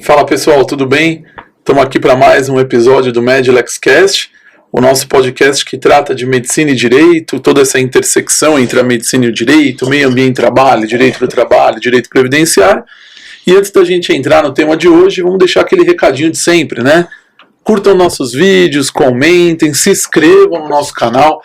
Fala pessoal, tudo bem? Estamos aqui para mais um episódio do MedLexCast, o nosso podcast que trata de medicina e direito, toda essa intersecção entre a medicina e o direito, meio ambiente e trabalho, direito do trabalho, direito previdenciário. E antes da gente entrar no tema de hoje, vamos deixar aquele recadinho de sempre, né? Curtam nossos vídeos, comentem, se inscrevam no nosso canal.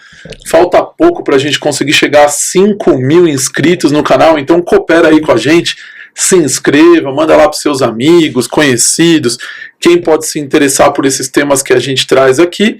Falta pouco para a gente conseguir chegar a 5.000 inscritos no canal, então coopera aí com a gente. Se inscreva, manda lá para seus amigos, conhecidos, quem pode se interessar por esses temas que a gente traz aqui,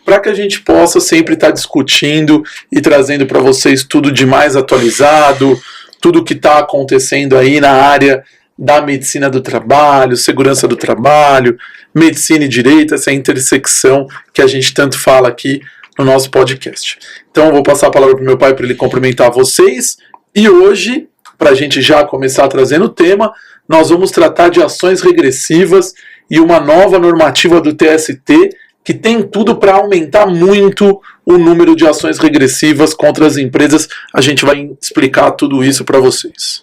para que a gente possa sempre estar discutindo e trazendo para vocês tudo de mais atualizado, tudo que está acontecendo aí na área da medicina do trabalho, segurança do trabalho, medicina e direito, essa intersecção que a gente tanto fala aqui no nosso podcast. Então eu vou passar a palavra para o meu pai para ele cumprimentar vocês, e hoje, para a gente já começar trazendo o tema, nós vamos tratar de ações regressivas e uma nova normativa do TST que tem tudo para aumentar muito o número de ações regressivas contra as empresas. A gente vai explicar tudo isso para vocês.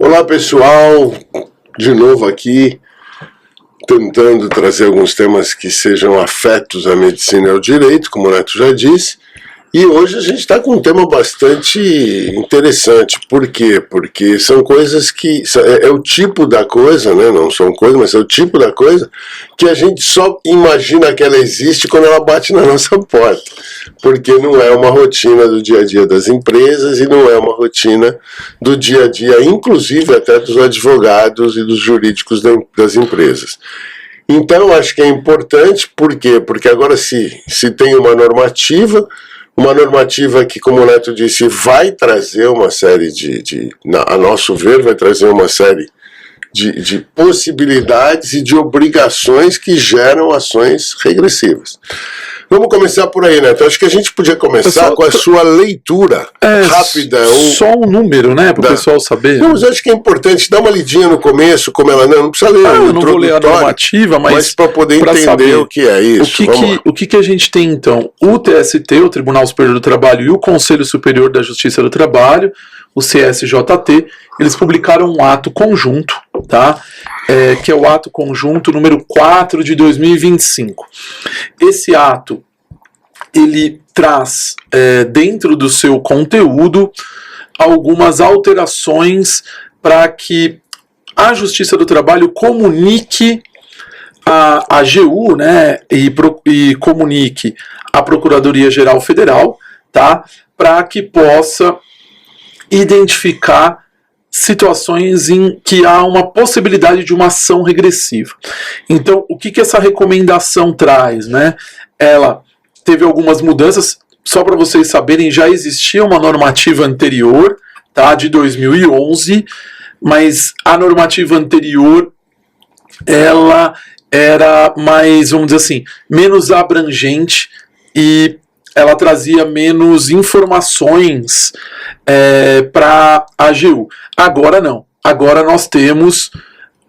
Olá pessoal, de novo aqui, tentando trazer alguns temas que sejam afetos à medicina e ao direito, como o Neto já disse, e hoje a gente está com um tema bastante interessante. Por quê? Porque são coisas que, é o tipo da coisa, né? Não são coisas, mas é o tipo da coisa que a gente só imagina que ela existe quando ela bate na nossa porta, porque não é uma rotina do dia a dia das empresas e não é uma rotina do dia a dia, inclusive até dos advogados e dos jurídicos das empresas. Então, acho que é importante, por quê? Porque agora se tem uma normativa que, como o Neto disse, vai trazer uma série a nosso ver, vai trazer uma série de possibilidades e de obrigações que geram ações regressivas. Vamos começar por aí, Neto. Acho que a gente podia começar com a sua leitura rápida. Só um número, né, para o pessoal saber. Não, mas eu acho que é importante dar uma lidinha no começo, como ela não precisa ler eu não vou ler a normativa, mas para poder entender saber o que é isso. O que a gente tem, então? O TST, o Tribunal Superior do Trabalho, e o Conselho Superior da Justiça do Trabalho, o CSJT, eles publicaram um ato conjunto, tá? Que é o ato conjunto número 4 de 2025. Esse ato, ele traz dentro do seu conteúdo algumas alterações para que a Justiça do Trabalho comunique a AGU, né, e comunique a Procuradoria-Geral Federal, tá? Para que possa identificar situações em que há uma possibilidade de uma ação regressiva. Então, o que essa recomendação traz, né? Ela teve algumas mudanças, só para vocês saberem, já existia uma normativa anterior, tá, de 2011, mas a normativa anterior, ela era mais, vamos dizer assim, menos abrangente e ela trazia menos informações para a AGU. Agora não. Agora nós temos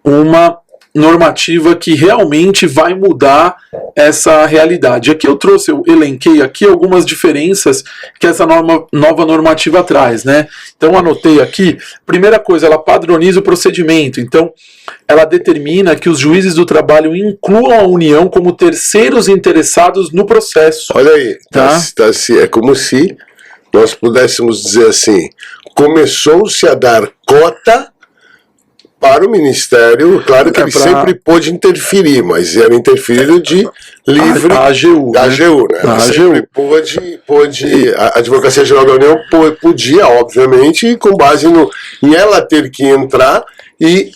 uma normativa que realmente vai mudar essa realidade. Aqui eu elenquei aqui algumas diferenças que essa nova normativa traz, né? Então anotei aqui, primeira coisa, ela padroniza o procedimento. Então ela determina que os juízes do trabalho incluam a União como terceiros interessados no processo. Olha aí, é como se nós pudéssemos dizer assim, começou-se a dar cota para o Ministério, claro que ele sempre pôde interferir, mas era interferido de livre... A AGU, né? Sempre pôde, a Advocacia Geral da União podia, obviamente, com base em ela ter que entrar e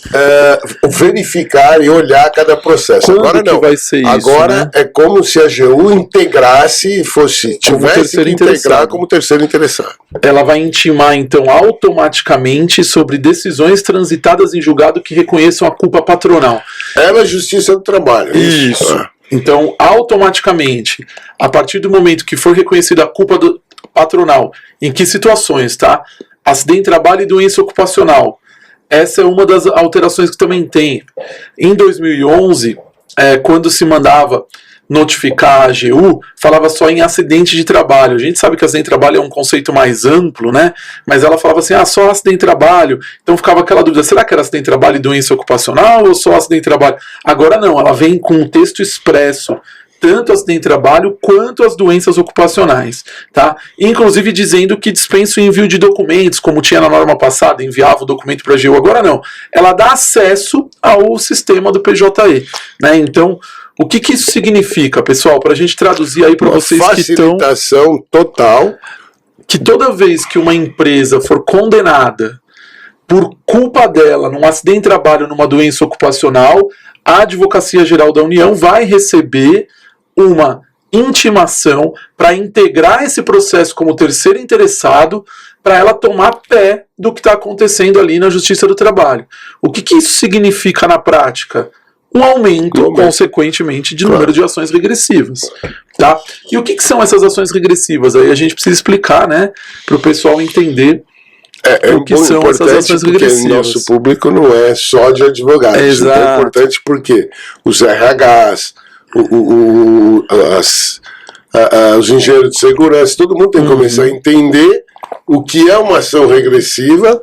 verificar e olhar cada processo. Agora não. Vai ser isso, agora, né? É como se a AGU integrasse, tivesse que integrar como terceiro interessado. Ela vai intimar, então, automaticamente sobre decisões transitadas em julgado que reconheçam a culpa patronal. Ela é a Justiça do Trabalho. Isso. Então, automaticamente, a partir do momento que for reconhecida a culpa patronal, em que situações, tá? Acidente de trabalho e doença ocupacional. essa é uma das alterações que também tem. Em 2011, quando se mandava notificar a AGU, falava só em acidente de trabalho. A gente sabe que acidente de trabalho é um conceito mais amplo, né? Mas ela falava assim, só acidente de trabalho. Então ficava aquela dúvida, será que era acidente de trabalho e doença ocupacional ou só acidente de trabalho? Agora não, ela vem com um texto expresso, tanto acidente de trabalho quanto as doenças ocupacionais, tá? Inclusive dizendo que dispensa o envio de documentos, como tinha na norma passada, enviava o documento para a AGU, agora não. Ela dá acesso ao sistema do PJE, né? Então, o que isso significa, pessoal? Para a gente traduzir aí para vocês que estão... Facilitação total. Que toda vez que uma empresa for condenada por culpa dela num acidente de trabalho, numa doença ocupacional, a Advocacia Geral da União vai receber uma intimação para integrar esse processo como terceiro interessado, para ela tomar pé do que está acontecendo ali na Justiça do Trabalho. O que isso significa na prática? Um aumento, consequentemente, de número de ações regressivas. Tá? E o que são essas ações regressivas? Aí a gente precisa explicar, né, para o pessoal entender o que são essas ações regressivas. Porque nosso público não é só de advogados. Isso é importante porque os RHs, os engenheiros de segurança, todo mundo tem que começar a entender o que é uma ação regressiva,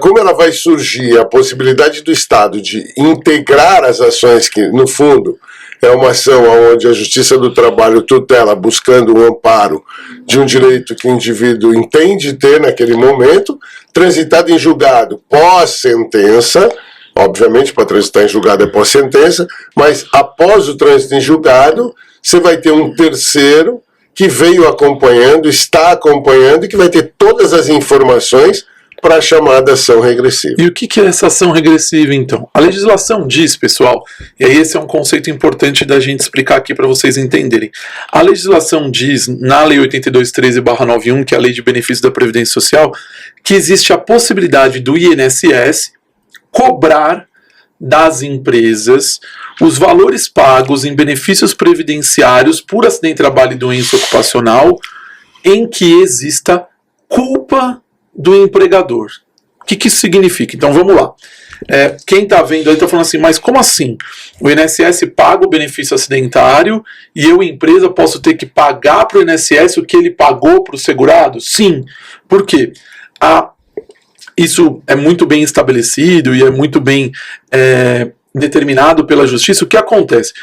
como ela vai surgir, a possibilidade do Estado de integrar as ações que, no fundo, é uma ação onde a Justiça do Trabalho tutela buscando um amparo de um direito que o indivíduo entende ter naquele momento, transitado em julgado pós-sentença. Obviamente, para transitar em julgado é pós-sentença, mas após o trânsito em julgado, você vai ter um terceiro que veio acompanhando, está acompanhando e que vai ter todas as informações para a chamada ação regressiva. E o que é essa ação regressiva, então? A legislação diz, pessoal, e aí esse é um conceito importante da gente explicar aqui para vocês entenderem. A legislação diz, na Lei 8213/91, que é a Lei de Benefícios da Previdência Social, que existe a possibilidade do INSS cobrar das empresas os valores pagos em benefícios previdenciários por acidente de trabalho e doença ocupacional em que exista culpa do empregador. O que isso significa? Então vamos lá. Quem está vendo aí está falando assim, mas como assim? O INSS paga o benefício acidentário e eu, empresa, posso ter que pagar para o INSS o que ele pagou para o segurado? Sim. Por quê? Isso é muito bem estabelecido e é muito bem determinado pela Justiça. O que acontece?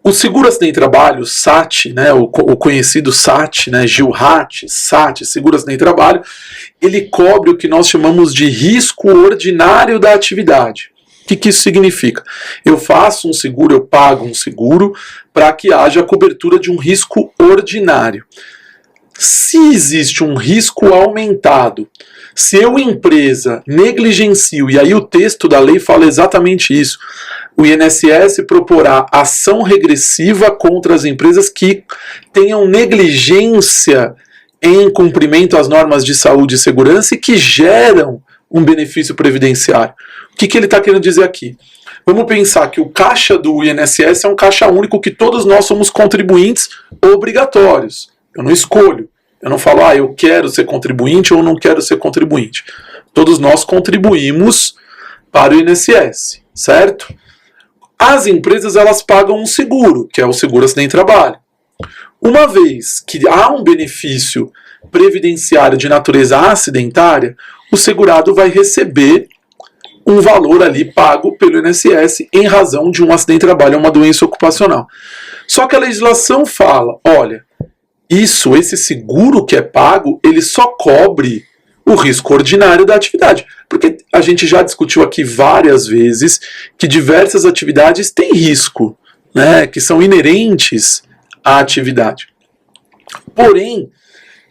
O seguro acidente de trabalho, SAT, né, o conhecido SAT, né, GILHAT, SAT, seguro acidente de trabalho, ele cobre o que nós chamamos de risco ordinário da atividade. O que isso significa? Eu faço um seguro, eu pago um seguro para que haja cobertura de um risco ordinário. Se existe um risco aumentado, se eu, empresa, negligencio, e aí o texto da lei fala exatamente isso, o INSS proporá ação regressiva contra as empresas que tenham negligência em cumprimento às normas de saúde e segurança e que geram um benefício previdenciário. O que ele está querendo dizer aqui? Vamos pensar que o caixa do INSS é um caixa único que todos nós somos contribuintes obrigatórios. Eu não escolho. Eu não falo, eu quero ser contribuinte ou não quero ser contribuinte. Todos nós contribuímos para o INSS, certo? As empresas, elas pagam um seguro, que é o seguro acidente de trabalho. Uma vez que há um benefício previdenciário de natureza acidentária, o segurado vai receber um valor ali pago pelo INSS em razão de um acidente de trabalho ou uma doença ocupacional. Só que a legislação fala, olha, esse seguro que é pago, ele só cobre o risco ordinário da atividade. Porque a gente já discutiu aqui várias vezes que diversas atividades têm risco, né, que são inerentes à atividade. Porém,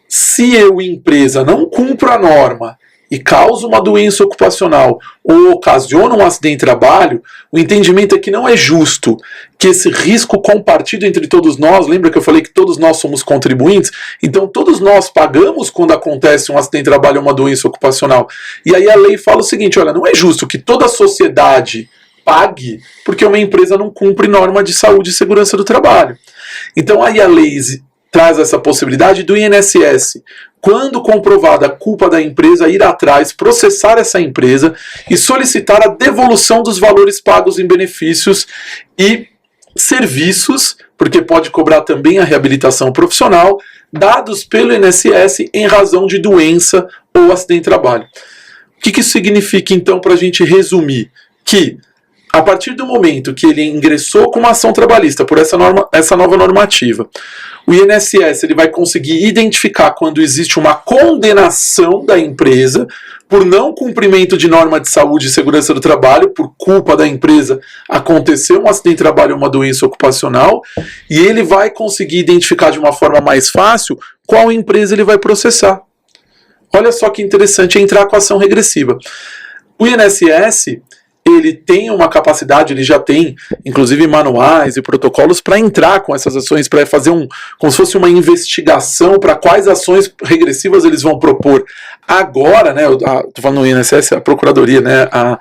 se eu, empresa, não cumpro a norma e causa uma doença ocupacional ou ocasiona um acidente de trabalho, o entendimento é que não é justo que esse risco compartido entre todos nós, lembra que eu falei que todos nós somos contribuintes? Então todos nós pagamos quando acontece um acidente de trabalho ou uma doença ocupacional. E aí a lei fala o seguinte, olha, não é justo que toda a sociedade pague porque uma empresa não cumpre norma de saúde e segurança do trabalho. Então aí a lei traz essa possibilidade do INSS, quando comprovada a culpa da empresa, ir atrás, processar essa empresa e solicitar a devolução dos valores pagos em benefícios e serviços, porque pode cobrar também a reabilitação profissional, dados pelo INSS em razão de doença ou acidente de trabalho. O que isso significa, então, para a gente resumir? Que, a partir do momento que ele ingressou com uma ação trabalhista por essa nova normativa, o INSS ele vai conseguir identificar quando existe uma condenação da empresa por não cumprimento de norma de saúde e segurança do trabalho, por culpa da empresa aconteceu um acidente de trabalho ou uma doença ocupacional, e ele vai conseguir identificar de uma forma mais fácil qual empresa ele vai processar. Olha só que interessante, é entrar com ação regressiva. O INSS, ele tem uma capacidade, ele já tem, inclusive, manuais e protocolos para entrar com essas ações, para fazer como se fosse uma investigação para quais ações regressivas eles vão propor. Agora, né, estou falando no INSS, a Procuradoria, né, a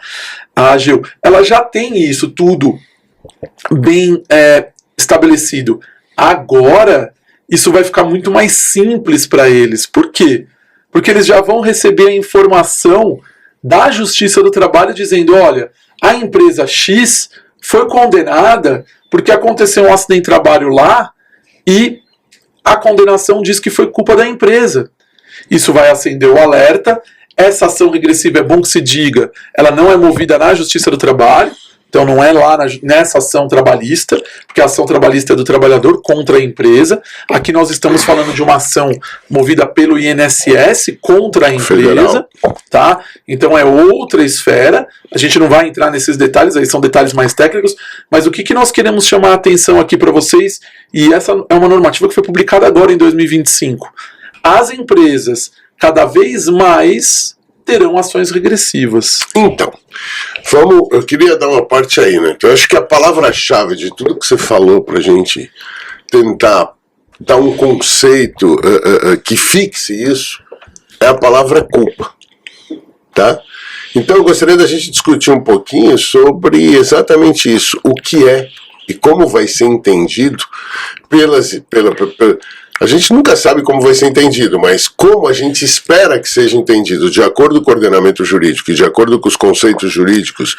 AGU, ela já tem isso tudo bem estabelecido. Agora, isso vai ficar muito mais simples para eles. Por quê? Porque eles já vão receber a informação da Justiça do Trabalho dizendo, olha, a empresa X foi condenada porque aconteceu um acidente de trabalho lá e a condenação diz que foi culpa da empresa. Isso vai acender o alerta. Essa ação regressiva, é bom que se diga, ela não é movida na Justiça do Trabalho, então não é lá nessa ação trabalhista, porque a ação trabalhista é do trabalhador contra a empresa. Aqui nós estamos falando de uma ação movida pelo INSS contra a empresa, federal. Tá? Então é outra esfera. A gente não vai entrar nesses detalhes, aí são detalhes mais técnicos, mas o que nós queremos chamar a atenção aqui para vocês, e essa é uma normativa que foi publicada agora em 2025. As empresas cada vez mais terão ações regressivas. Então, eu queria dar uma parte aí, né? Então, eu acho que a palavra-chave de tudo que você falou pra gente tentar dar um conceito que fixe isso é a palavra culpa, tá? Então eu gostaria da gente discutir um pouquinho sobre exatamente isso, o que é e como vai ser entendido a gente nunca sabe como vai ser entendido, mas como a gente espera que seja entendido, de acordo com o ordenamento jurídico, e de acordo com os conceitos jurídicos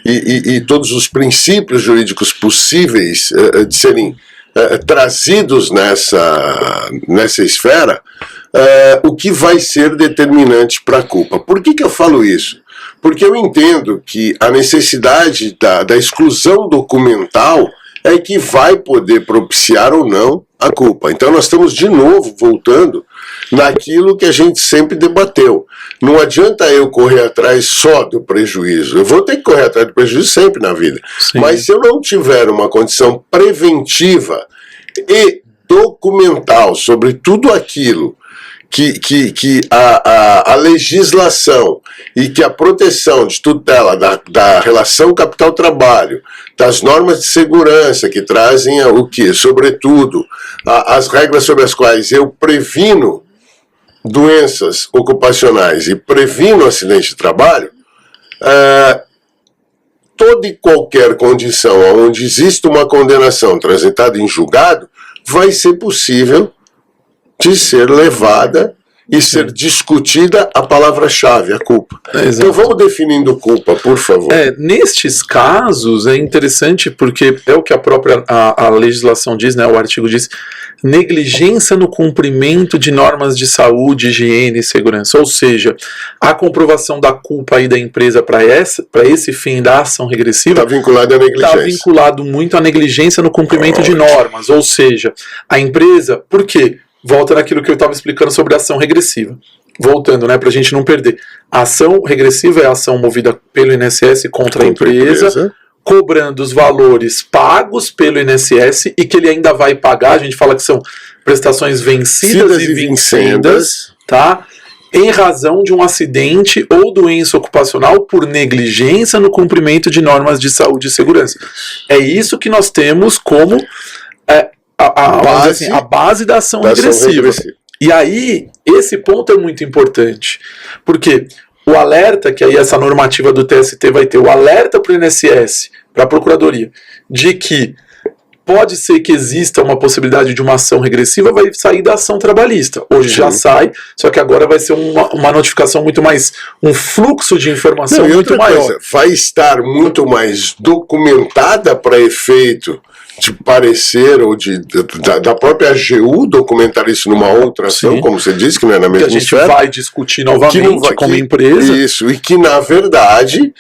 e todos os princípios jurídicos possíveis de serem trazidos nessa esfera, o que vai ser determinante para a culpa. Por que eu falo isso? Porque eu entendo que a necessidade da exclusão documental é que vai poder propiciar ou não a culpa. Então nós estamos de novo voltando naquilo que a gente sempre debateu. Não adianta eu correr atrás só do prejuízo. Eu vou ter que correr atrás do prejuízo sempre na vida. Sim. Mas se eu não tiver uma condição preventiva e documental sobre tudo aquilo que a legislação e que a proteção de tutela da relação capital-trabalho, das normas de segurança que trazem o que? Sobretudo, as regras sobre as quais eu previno doenças ocupacionais e previno acidente de trabalho, toda e qualquer condição onde existe uma condenação transitada em julgado vai ser possível de ser levada e ser discutida a palavra-chave, a culpa. Então vamos definindo culpa, por favor. Nestes casos é interessante porque é o que a própria a legislação diz, né, o artigo diz, negligência no cumprimento de normas de saúde, higiene e segurança, ou seja, a comprovação da culpa aí da empresa para esse fim da ação regressiva está vinculado à negligência. Está vinculado muito à negligência no cumprimento de normas, ou seja, a empresa, por quê? Volta naquilo que eu estava explicando sobre a ação regressiva. Voltando, né, para a gente não perder. A ação regressiva é a ação movida pelo INSS contra a empresa, cobrando os valores pagos pelo INSS e que ele ainda vai pagar. A gente fala que são prestações vencidas e vincendas, tá? Em razão de um acidente ou doença ocupacional por negligência no cumprimento de normas de saúde e segurança. É isso que nós temos como a base da ação regressiva. E aí, esse ponto é muito importante, porque o alerta, que aí essa normativa do TST vai ter, o alerta para o INSS, para a Procuradoria, de que pode ser que exista uma possibilidade de uma ação regressiva, vai sair da ação trabalhista. Hoje já sai, só que agora vai ser uma notificação muito mais, um fluxo de informação muito maior. Vai estar muito mais documentada para efeito de parecer ou da própria AGU documentar isso numa outra ação, como você disse, que não é na mesma esfera. Que a gente vai discutir novamente como empresa. Isso, e que na verdade,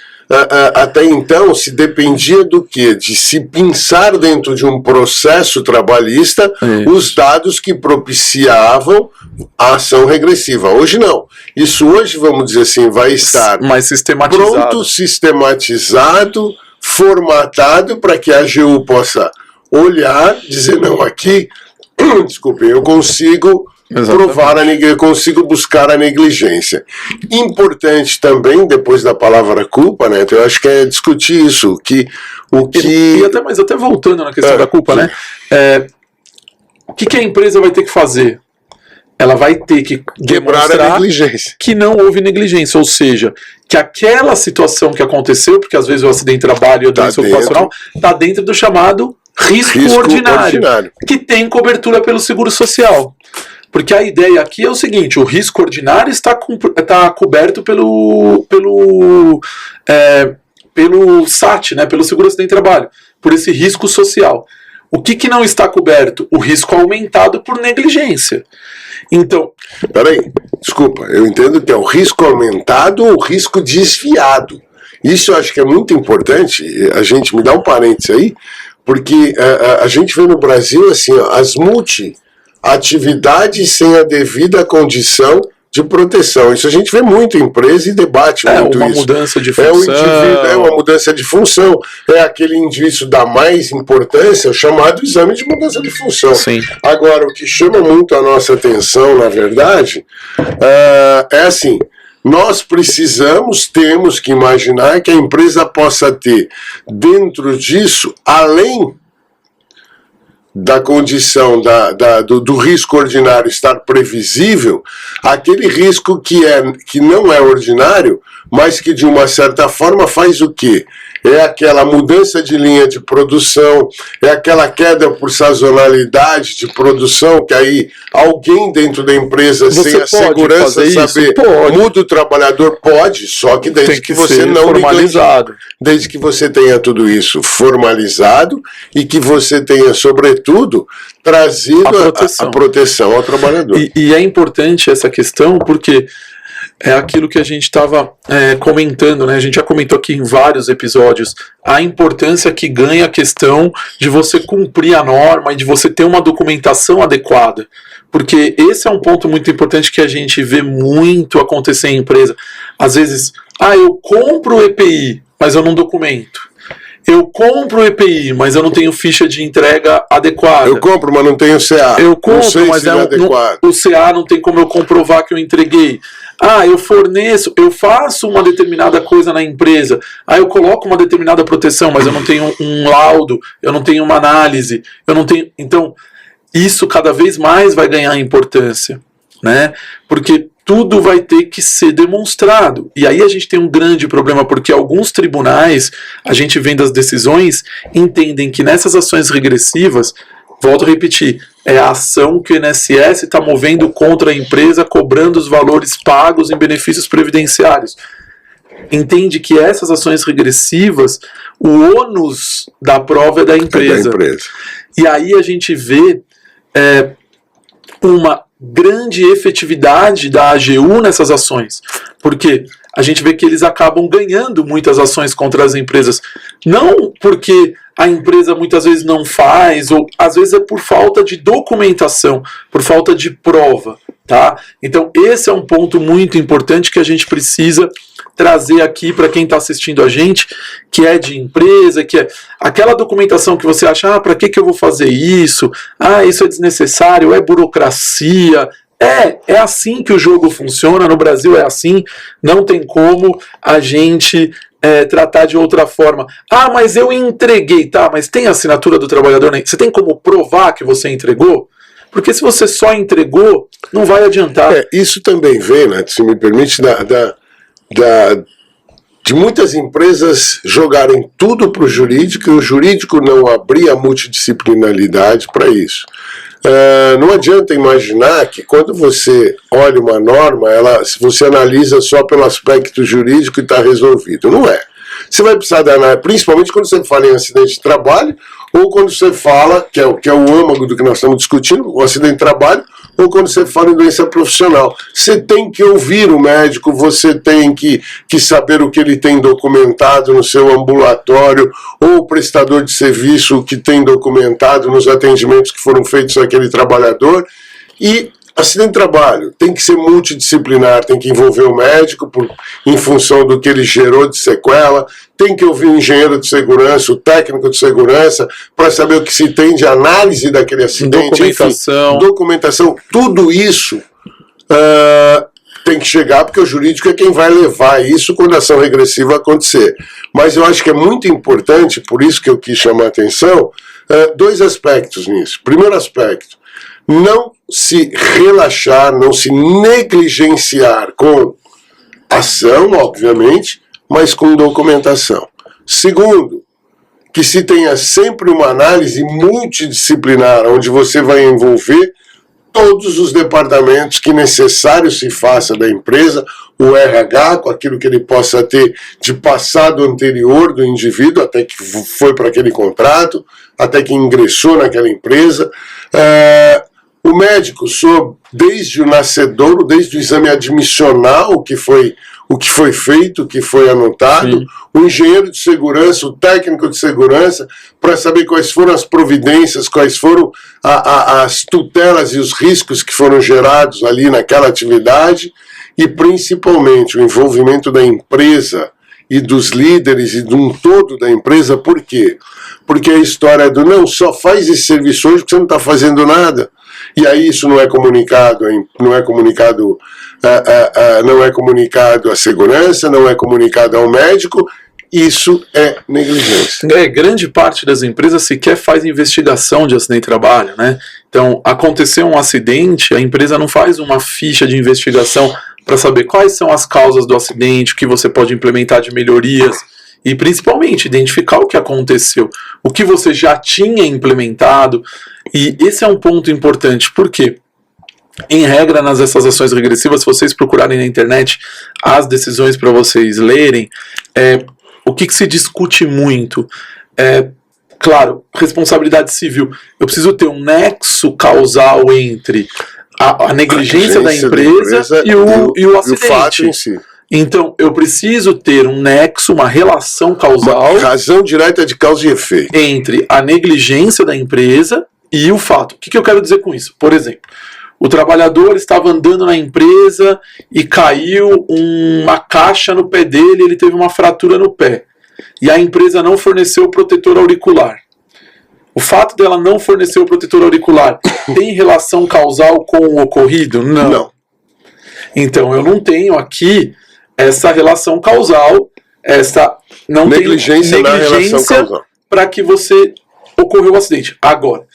até então, se dependia do quê? De se pensar dentro de um processo trabalhista os dados que propiciavam a ação regressiva. Hoje não. Isso hoje, vamos dizer assim, vai estar mais sistematizado. Pronto, sistematizado, formatado para que a AGU possa olhar, dizer, não, aqui, desculpem, eu consigo provar eu consigo buscar a negligência. Importante também, depois da palavra culpa, né, eu acho que é discutir isso, mas até voltando na questão da culpa, né, o que a empresa vai ter que fazer? Ela vai ter que quebrar a negligência. Que não houve negligência, ou seja, que aquela situação que aconteceu, porque às vezes o acidente de trabalho e a doença ocupacional está dentro do chamado risco ordinário, que tem cobertura pelo seguro social. Porque a ideia aqui é o seguinte, o risco ordinário está coberto pelo SAT, né, pelo seguro acidente de trabalho, por esse risco social. O que não está coberto? O risco aumentado por negligência. Então... Peraí, desculpa, eu entendo que é o risco aumentado ou o risco desviado. Isso eu acho que é muito importante, a gente me dá um parênteses aí, porque a gente vê no Brasil assim, ó, as multi-atividades sem a devida condição de proteção. Isso a gente vê muito em empresa e debate muito uma isso. Mudança de função. É uma mudança de função. É aquele indício da mais importância, o chamado exame de mudança de função. Sim. Agora, o que chama muito a nossa atenção, na verdade, é assim, nós temos que imaginar que a empresa possa ter, dentro disso, além da condição do risco ordinário estar previsível, aquele risco que não é ordinário, mas que de uma certa forma faz o quê? É aquela mudança de linha de produção, é aquela queda por sazonalidade de produção, que aí alguém dentro da empresa, sem a segurança saber, muda o trabalhador, pode, só que desde que você não formalizado. Desde que você tenha tudo isso formalizado e que você tenha, sobretudo, trazido a proteção ao trabalhador. E é importante essa questão porque é aquilo que a gente estava comentando, né? A gente já comentou aqui em vários episódios, a importância que ganha a questão de você cumprir a norma e de você ter uma documentação adequada. Porque esse é um ponto muito importante que a gente vê muito acontecer em empresa. Às vezes, eu compro o EPI, mas eu não documento. Eu compro o EPI, mas eu não tenho ficha de entrega adequada. Eu compro, mas não tenho CA. Eu compro, mas o CA não tem como eu comprovar que eu entreguei. Eu forneço, eu faço uma determinada coisa na empresa. Eu coloco uma determinada proteção, mas eu não tenho um laudo, eu não tenho uma análise, eu não tenho... Então, isso cada vez mais vai ganhar importância, né? Porque tudo vai ter que ser demonstrado. E aí a gente tem um grande problema, porque alguns tribunais, a gente vendo as decisões, entendem que nessas ações regressivas, volto a repetir, é a ação que o INSS está movendo contra a empresa, cobrando os valores pagos em benefícios previdenciários. Entende que essas ações regressivas, o ônus da prova é da empresa. E aí a gente vê uma grande efetividade da AGU nessas ações, porque a gente vê que eles acabam ganhando muitas ações contra as empresas, não porque a empresa muitas vezes não faz, ou às vezes é por falta de documentação, por falta de prova, tá? Então esse é um ponto muito importante que a gente precisa trazer aqui para quem está assistindo a gente, que é de empresa, que é aquela documentação que você acha, para que eu vou fazer isso? Isso é desnecessário, é burocracia. É assim que o jogo funciona, no Brasil é assim, não tem como a gente tratar de outra forma. Mas eu entreguei, tá, mas tem a assinatura do trabalhador, né? Você tem como provar que você entregou? Porque se você só entregou, não vai adiantar. Isso também vem, né, se me permite, de muitas empresas jogarem tudo para o jurídico e o jurídico não abrir a multidisciplinaridade para isso. Não adianta imaginar que quando você olha uma norma, você analisa só pelo aspecto jurídico e está resolvido. Não é. Você vai precisar da análise, principalmente quando você fala em acidente de trabalho, ou quando você fala, que é o âmago do que nós estamos discutindo, o acidente de trabalho, ou quando você fala em doença profissional. Você tem que ouvir o médico, você tem que saber o que ele tem documentado no seu ambulatório, ou o prestador de serviço que tem documentado nos atendimentos que foram feitos àquele trabalhador. E acidente de trabalho tem que ser multidisciplinar, tem que envolver o médico em função do que ele gerou de sequela, tem que ouvir o engenheiro de segurança, o técnico de segurança, para saber o que se tem de análise daquele acidente. Documentação, tudo isso tem que chegar, porque o jurídico é quem vai levar isso quando a ação regressiva acontecer. Mas eu acho que é muito importante, por isso que eu quis chamar a atenção, dois aspectos nisso. Primeiro aspecto, não se relaxar, não se negligenciar com ação, obviamente, mas com documentação. Segundo, que se tenha sempre uma análise multidisciplinar, onde você vai envolver todos os departamentos que necessário se faça da empresa, o RH, com aquilo que ele possa ter de passado anterior do indivíduo, até que foi para aquele contrato, até que ingressou naquela empresa, o médico, desde o nascedouro, desde o exame admissional, o que foi feito, o que foi anotado, sim, o engenheiro de segurança, o técnico de segurança, para saber quais foram as providências, quais foram as tutelas e os riscos que foram gerados ali naquela atividade, e principalmente o envolvimento da empresa e dos líderes e de um todo da empresa. Por quê? Porque a história do não, só faz esse serviço hoje porque você não está fazendo nada. E aí isso não é comunicado à segurança, não é comunicado ao médico, isso é negligência. Grande parte das empresas sequer faz investigação de acidente de trabalho, né? Então, aconteceu um acidente, a empresa não faz uma ficha de investigação para saber quais são as causas do acidente, o que você pode implementar de melhorias, e principalmente identificar o que aconteceu, o que você já tinha implementado. E esse é um ponto importante, porque em regra, essas ações regressivas, se vocês procurarem na internet as decisões para vocês lerem, o que se discute muito? Claro, responsabilidade civil. Eu preciso ter um nexo causal entre a negligência da empresa e o acidente. E o fato em si. Então, eu preciso ter um nexo, uma relação causal... Uma razão direta de causa e efeito. Entre a negligência da empresa e o fato. O que eu quero dizer com isso? Por exemplo, o trabalhador estava andando na empresa e caiu uma caixa no pé dele, ele teve uma fratura no pé. E a empresa não forneceu o protetor auricular. O fato dela não fornecer o protetor auricular tem relação causal com o ocorrido? Não. Então, eu não tenho aqui essa relação causal, não negligência na relação causal, para que você ocorreu o acidente. Agora,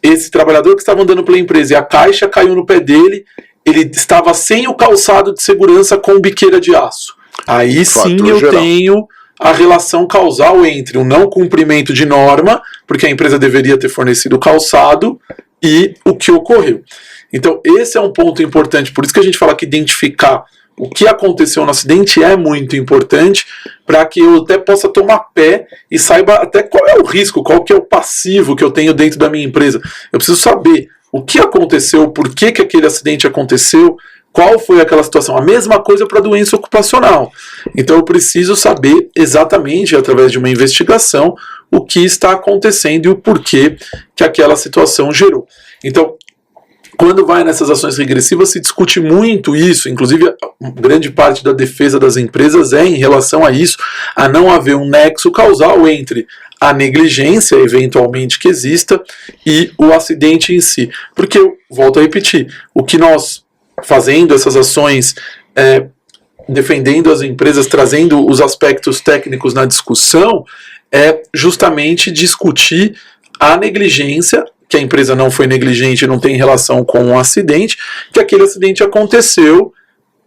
esse trabalhador que estava andando pela empresa e a caixa caiu no pé dele, ele estava sem o calçado de segurança com biqueira de aço. Aí sim eu tenho a relação causal entre o não cumprimento de norma, porque a empresa deveria ter fornecido o calçado, e o que ocorreu. Então esse é um ponto importante, por isso que a gente fala que identificar o que aconteceu no acidente é muito importante, para que eu até possa tomar pé e saiba até qual é o risco, qual que é o passivo que eu tenho dentro da minha empresa. Eu preciso saber o que aconteceu, por que aquele acidente aconteceu, qual foi aquela situação. A mesma coisa para a doença ocupacional. Então eu preciso saber exatamente, através de uma investigação, o que está acontecendo e o porquê que aquela situação gerou. Então, quando vai nessas ações regressivas, se discute muito isso, inclusive grande parte da defesa das empresas em relação a isso, a não haver um nexo causal entre a negligência, eventualmente, que exista, e o acidente em si. Porque, eu volto a repetir, o que nós, fazendo essas ações, defendendo as empresas, trazendo os aspectos técnicos na discussão, é justamente discutir a negligência, que a empresa não foi negligente, não tem relação com um acidente, que aquele acidente aconteceu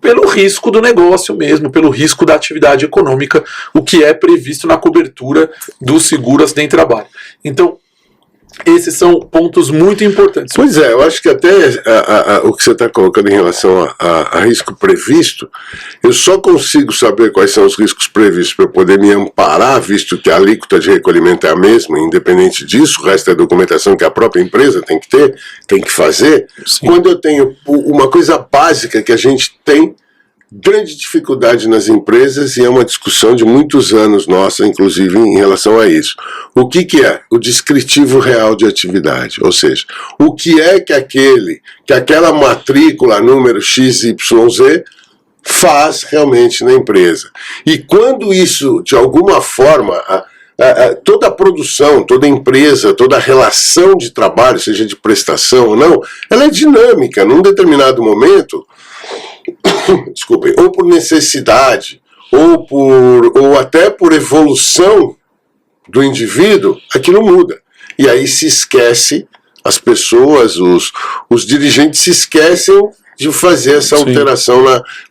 pelo risco do negócio mesmo, pelo risco da atividade econômica, o que é previsto na cobertura do seguro acidente de trabalho. Então, esses são pontos muito importantes. Pois é, eu acho que até o que você está colocando em relação a risco previsto, eu só consigo saber quais são os riscos previstos para eu poder me amparar, visto que a alíquota de recolhimento é a mesma, independente disso, o resto é documentação que a própria empresa tem que ter, tem que fazer. Sim. Quando eu tenho uma coisa básica que a gente tem grande dificuldade nas empresas, e é uma discussão de muitos anos nossa, inclusive, em relação a isso. O que é? O descritivo real de atividade, ou seja, o que é que aquela matrícula número XYZ faz realmente na empresa. E quando isso, de alguma forma, toda a produção, toda a empresa, toda a relação de trabalho, seja de prestação ou não, ela é dinâmica. Num determinado momento, desculpem, ou por necessidade, ou até por evolução do indivíduo, aquilo muda. E aí se esquece, as pessoas, os dirigentes se esquecem de fazer essa alteração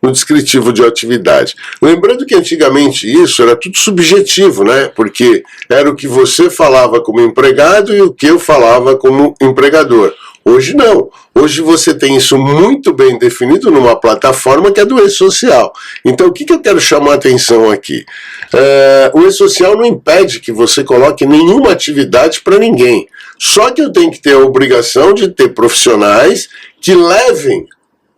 no descritivo de atividade. Lembrando que antigamente isso era tudo subjetivo, né? Porque era o que você falava como empregado e o que eu falava como empregador. Hoje não. Hoje você tem isso muito bem definido numa plataforma que é do E-Social. Então o que eu quero chamar a atenção aqui? O E-Social não impede que você coloque nenhuma atividade para ninguém. Só que eu tenho que ter a obrigação de ter profissionais que levem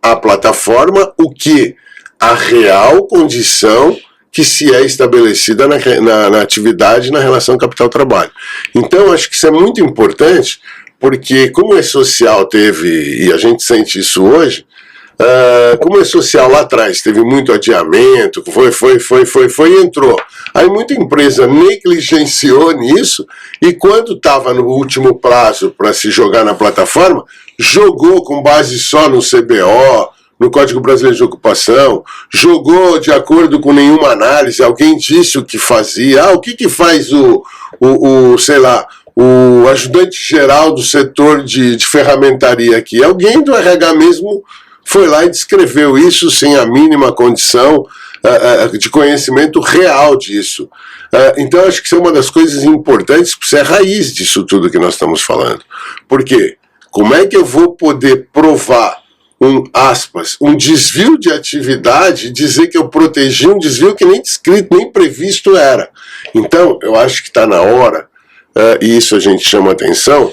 à plataforma o que a real condição que se é estabelecida na atividade, na relação capital-trabalho. Então acho que isso é muito importante, porque como o E-Social teve, e a gente sente isso hoje, como o E-Social lá atrás teve muito adiamento, foi e entrou. Aí muita empresa negligenciou nisso, e quando estava no último prazo para se jogar na plataforma, jogou com base só no CBO, no Código Brasileiro de Ocupação, jogou de acordo com nenhuma análise, alguém disse o que fazia, o que faz sei lá, o ajudante geral do setor de ferramentaria aqui. Alguém do RH mesmo foi lá e descreveu isso sem a mínima condição de conhecimento real disso. Então acho que isso é uma das coisas importantes, porque isso é a raiz disso tudo que nós estamos falando. Por quê? Como é que eu vou poder provar um desvio de atividade, dizer que eu protegi um desvio que nem descrito, nem previsto era? Então eu acho que está na hora, e isso a gente chama atenção,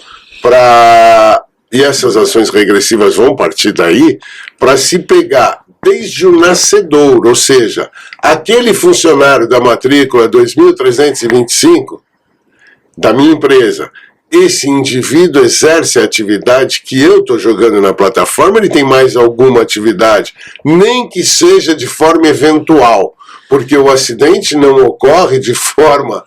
e essas ações regressivas vão partir daí, para se pegar desde o nascedor, ou seja, aquele funcionário da matrícula 2325 da minha empresa, esse indivíduo exerce a atividade que eu estou jogando na plataforma, ele tem mais alguma atividade, nem que seja de forma eventual, porque o acidente não ocorre de forma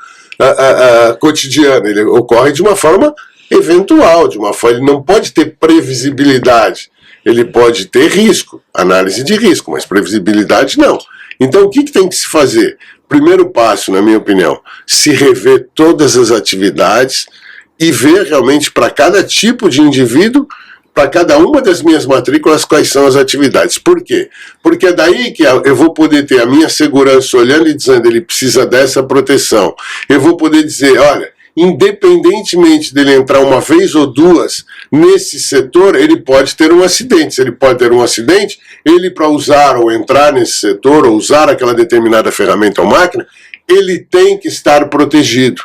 cotidiana, ele ocorre de uma forma eventual, ele não pode ter previsibilidade, ele pode ter risco, análise de risco, mas previsibilidade não. Então o que tem que se fazer? Primeiro passo, na minha opinião, se rever todas as atividades e ver realmente para cada tipo de indivíduo, para cada uma das minhas matrículas, quais são as atividades. Por quê? Porque é daí que eu vou poder ter a minha segurança olhando e dizendo, ele precisa dessa proteção. Eu vou poder dizer, olha, independentemente dele entrar uma vez ou duas nesse setor, ele pode ter um acidente. Se ele pode ter um acidente, ele para usar ou entrar nesse setor, ou usar aquela determinada ferramenta ou máquina, ele tem que estar protegido.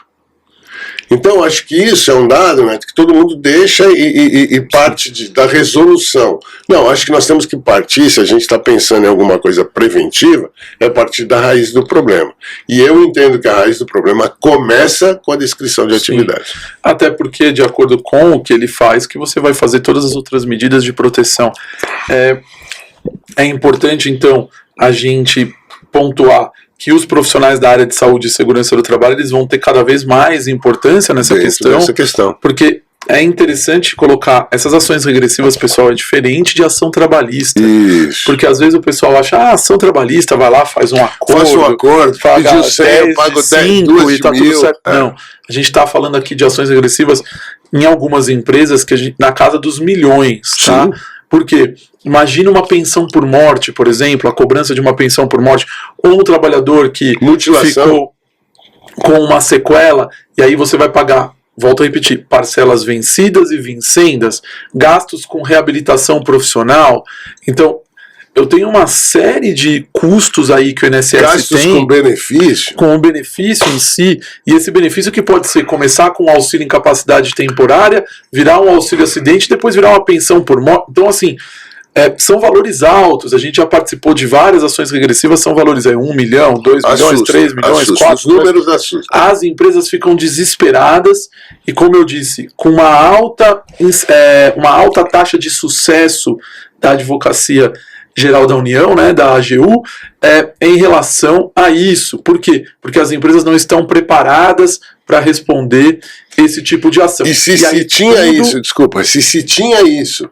Então, acho que isso é um dado, né, que todo mundo deixa e parte da resolução. Não, acho que nós temos que partir, se a gente está pensando em alguma coisa preventiva, é partir da raiz do problema. E eu entendo que a raiz do problema começa com a descrição de atividade. Até porque, de acordo com o que ele faz, que você vai fazer todas as outras medidas de proteção. É importante, então, a gente pontuar que os profissionais da área de saúde e segurança do trabalho, eles vão ter cada vez mais importância nessa questão, porque é interessante colocar essas ações regressivas, pessoal, é diferente de ação trabalhista. Isso. Porque às vezes o pessoal acha, ação trabalhista, vai lá, faz um acordo, paga pediu 100, 10 eu pago de 10, 5 2 e tá de mil. tudo certo. Não, a gente está falando aqui de ações regressivas em algumas empresas que na casa dos milhões, tá? Sim. Por quê? Imagina uma pensão por morte, por exemplo, a cobrança de uma pensão por morte, ou um trabalhador que Mutilação. ficou com uma sequela, e aí você vai pagar, volto a repetir, parcelas vencidas e vincendas, gastos com reabilitação profissional. Então, eu tenho uma série de custos aí que o INSS Gastos tem. com benefício. Com o benefício em si, e esse benefício que pode ser começar com um auxílio incapacidade temporária, virar um auxílio acidente, depois virar uma pensão por morte. Então, assim, são valores altos. A gente já participou de várias ações regressivas, são valores aí 1 milhão, 2 milhões, 3 milhões, 4 Os números assustam. As empresas ficam desesperadas e, como eu disse, com uma alta taxa de sucesso da Advocacia Geral da União, né, da AGU, em relação a isso. Por quê? Porque as empresas não estão preparadas para responder esse tipo de ação. E se tinha isso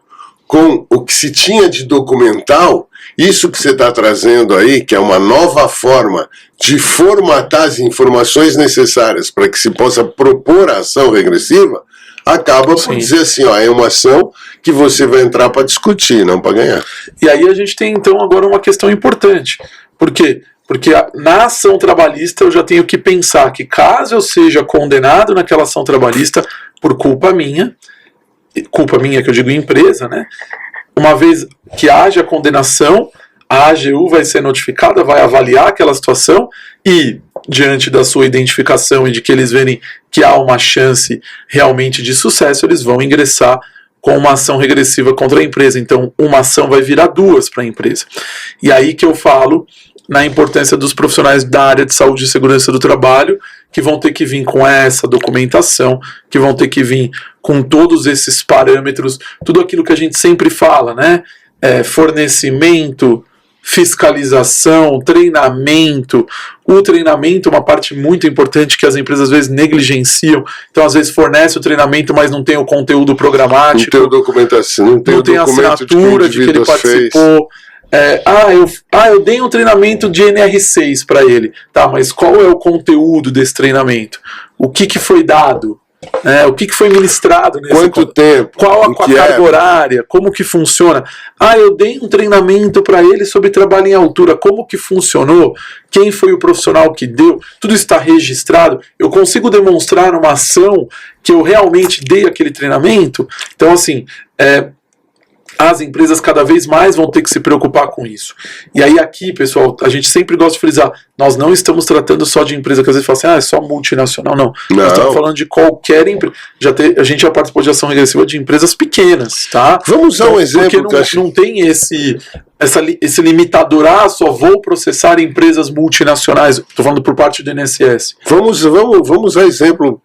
com o que se tinha de documental, isso que você está trazendo aí, que é uma nova forma de formatar as informações necessárias para que se possa propor a ação regressiva, acaba por dizer assim, é uma ação que você vai entrar para discutir, não para ganhar. E aí a gente tem então agora uma questão importante. Por quê? Porque na ação trabalhista eu já tenho que pensar que caso eu seja condenado naquela ação trabalhista por culpa minha que eu digo empresa, né? Uma vez que haja condenação, a AGU vai ser notificada, vai avaliar aquela situação e, diante da sua identificação e de que eles verem que há uma chance realmente de sucesso, eles vão ingressar com uma ação regressiva contra a empresa. Então, uma ação vai virar 2 para a empresa. E aí que eu falo na importância dos profissionais da área de saúde e segurança do trabalho, que vão ter que vir com essa documentação, que vão ter que vir com todos esses parâmetros, tudo aquilo que a gente sempre fala, né? Fornecimento, fiscalização, treinamento. O treinamento é uma parte muito importante que as empresas às vezes negligenciam. Então, às vezes, fornece o treinamento, mas não tem o conteúdo programático. Não tem a documentação, não tem a assinatura de que ele participou. Eu dei um treinamento de NR6 para ele. Tá, mas qual é o conteúdo desse treinamento? O que foi dado? O que foi ministrado nesse Quanto tempo? Qual a carga horária? Como que funciona? Eu dei um treinamento para ele sobre trabalho em altura. Como que funcionou? Quem foi o profissional que deu? Tudo está registrado? Eu consigo demonstrar uma ação que eu realmente dei aquele treinamento? Então, assim, as empresas cada vez mais vão ter que se preocupar com isso. E aí aqui, pessoal, a gente sempre gosta de frisar, nós não estamos tratando só de empresa que às vezes fala assim, é só multinacional, não. Nós estamos falando de qualquer empresa. A gente já participou de ação regressiva de empresas pequenas, tá? Vamos usar um exemplo. Porque não tem esse limitador, só vou processar empresas multinacionais. Estou falando por parte do INSS. Vamos usar exemplo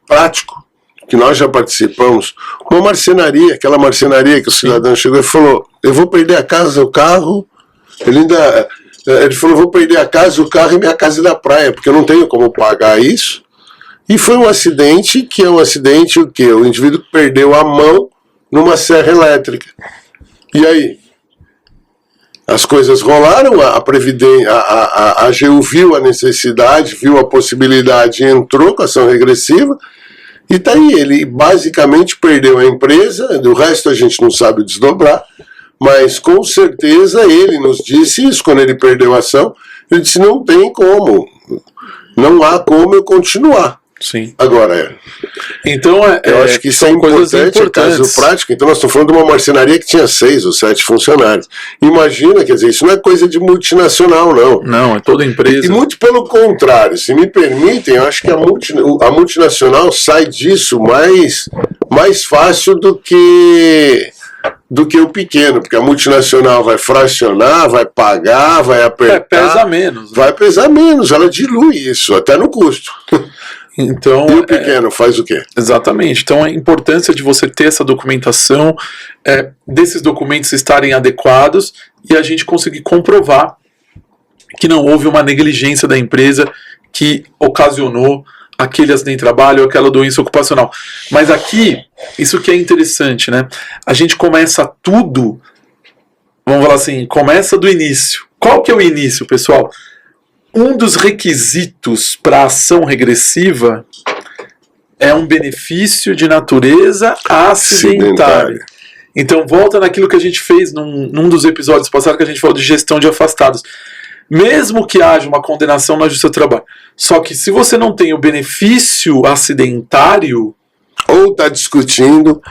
prático, que nós já participamos, uma marcenaria, aquela marcenaria que o cidadão chegou e falou, eu vou perder a casa, o carro, ele falou, vou perder a casa, o carro e minha casa da praia, porque eu não tenho como pagar isso. E foi um acidente, que é um acidente o quê? O indivíduo perdeu a mão numa serra elétrica. E aí? As coisas rolaram, a AGU viu a necessidade, viu a possibilidade, entrou com a ação regressiva, e tá aí, ele basicamente perdeu a empresa, do resto a gente não sabe desdobrar, mas com certeza ele nos disse isso, quando ele perdeu a ação, ele disse, não tem como, não há como eu continuar. Sim. Agora, então, eu acho que isso é importante, é caso prático. Então nós estamos falando de uma marcenaria que tinha 6 ou 7 funcionários. Imagina, quer dizer, isso não é coisa de multinacional, não. Não, é toda empresa. E muito pelo contrário, se me permitem, eu acho que a multinacional sai disso mais fácil do que o pequeno, porque a multinacional vai fracionar, vai pagar, vai apertar. Pesa menos. Vai pesar menos, ela dilui isso, até no custo. Então, e o pequeno faz o quê? Exatamente. Então a importância de você ter essa documentação, desses documentos estarem adequados e a gente conseguir comprovar que não houve uma negligência da empresa que ocasionou aquele acidente de trabalho ou aquela doença ocupacional. Mas aqui, isso que é interessante, né? A gente começa tudo, vamos falar assim, começa do início. Qual que é o início, pessoal? Um dos requisitos para a ação regressiva é um benefício de natureza acidentária. Então volta naquilo que a gente fez num dos episódios passados, que a gente falou de gestão de afastados. Mesmo que haja uma condenação na justiça do trabalho, só que se você não tem o benefício acidentário, ou está discutindo,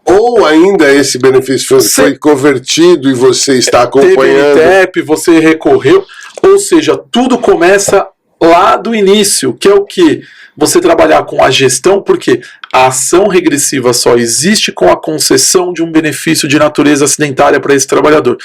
ou ainda esse benefício foi convertido e você está acompanhando. Teve INTEP, você recorreu, ou seja, tudo começa lá do início, que é o que? Você trabalhar com a gestão, porque a ação regressiva só existe com a concessão de um benefício de natureza acidentária para esse trabalhador.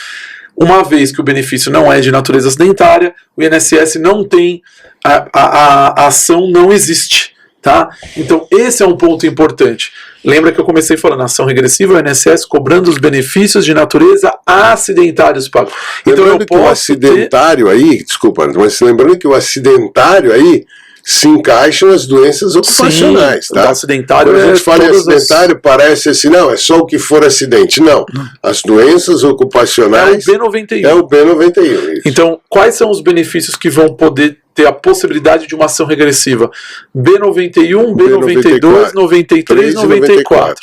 Uma vez que o benefício não é de natureza acidentária, o INSS não tem, a ação não existe. Tá? Então esse é um ponto importante. Lembra que eu comecei falando, ação regressiva, o INSS cobrando os benefícios de natureza acidentários pagos. Então lembrando que o acidentário aí, desculpa, mas lembrando que o acidentário aí se encaixa nas doenças ocupacionais. Sim, tá? O acidentário quando a gente fala em acidentário, parece assim, não, é só o que for acidente. Não, as doenças ocupacionais é o B91. É o B91. Isso. Então, quais são os benefícios que vão poder ter a possibilidade de uma ação regressiva? B91, B92, 93, 94.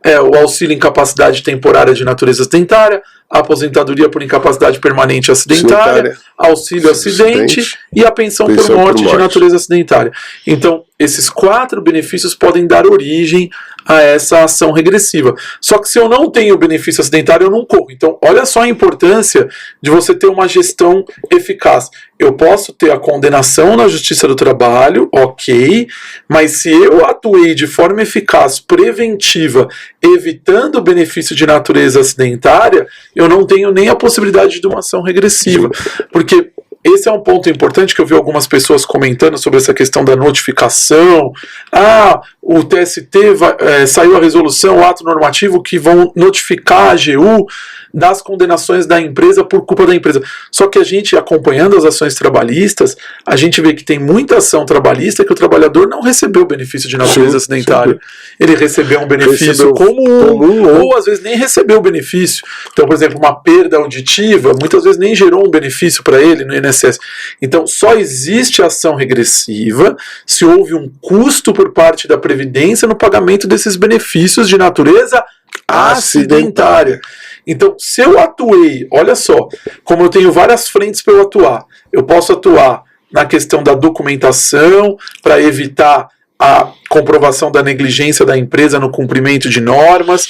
É o auxílio incapacidade temporária de natureza acidentária, a aposentadoria por incapacidade permanente acidentária, auxílio acidente e a pensão por morte de natureza acidentária. Então, esses 4 benefícios podem dar origem a essa ação regressiva. Só que se eu não tenho o benefício acidentário, eu não corro. Então, olha só a importância de você ter uma gestão eficaz. Eu posso ter a condenação na Justiça do Trabalho, ok, mas se eu atuei de forma eficaz, preventiva, evitando o benefício de natureza acidentária, eu não tenho nem a possibilidade de uma ação regressiva. Porque esse é um ponto importante que eu vi algumas pessoas comentando sobre essa questão da notificação. O TST saiu a resolução, o ato normativo que vão notificar a AGU das condenações da empresa por culpa da empresa. Só que a gente, acompanhando as ações trabalhistas, a gente vê que tem muita ação trabalhista que o trabalhador não recebeu o benefício de natureza acidentária. Ele recebeu um benefício comum, ou às vezes nem recebeu o benefício. Então, por exemplo, uma perda auditiva, muitas vezes nem gerou um benefício para ele no INSS. Então, só existe ação regressiva se houve um custo por parte da Previdência no pagamento desses benefícios de natureza acidentária. Então, se eu atuei, olha só, como eu tenho várias frentes para eu atuar, eu posso atuar na questão da documentação para evitar a comprovação da negligência da empresa no cumprimento de normas,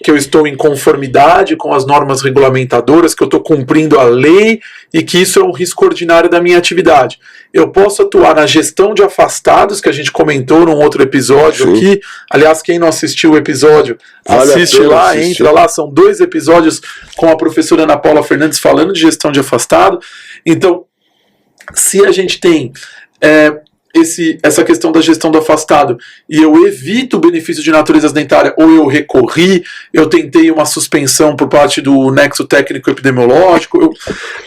que eu estou em conformidade com as normas regulamentadoras, que eu estou cumprindo a lei e que isso é um risco ordinário da minha atividade. Eu posso atuar na gestão de afastados, que a gente comentou num outro episódio aqui. Aliás, quem não assistiu o episódio, assiste lá, entra lá. São 2 episódios com a professora Ana Paula Fernandes falando de gestão de afastado. Então, se a gente tem essa questão da gestão do afastado e eu evito o benefício de natureza acidentária, ou eu recorri, eu tentei uma suspensão por parte do nexo técnico epidemiológico,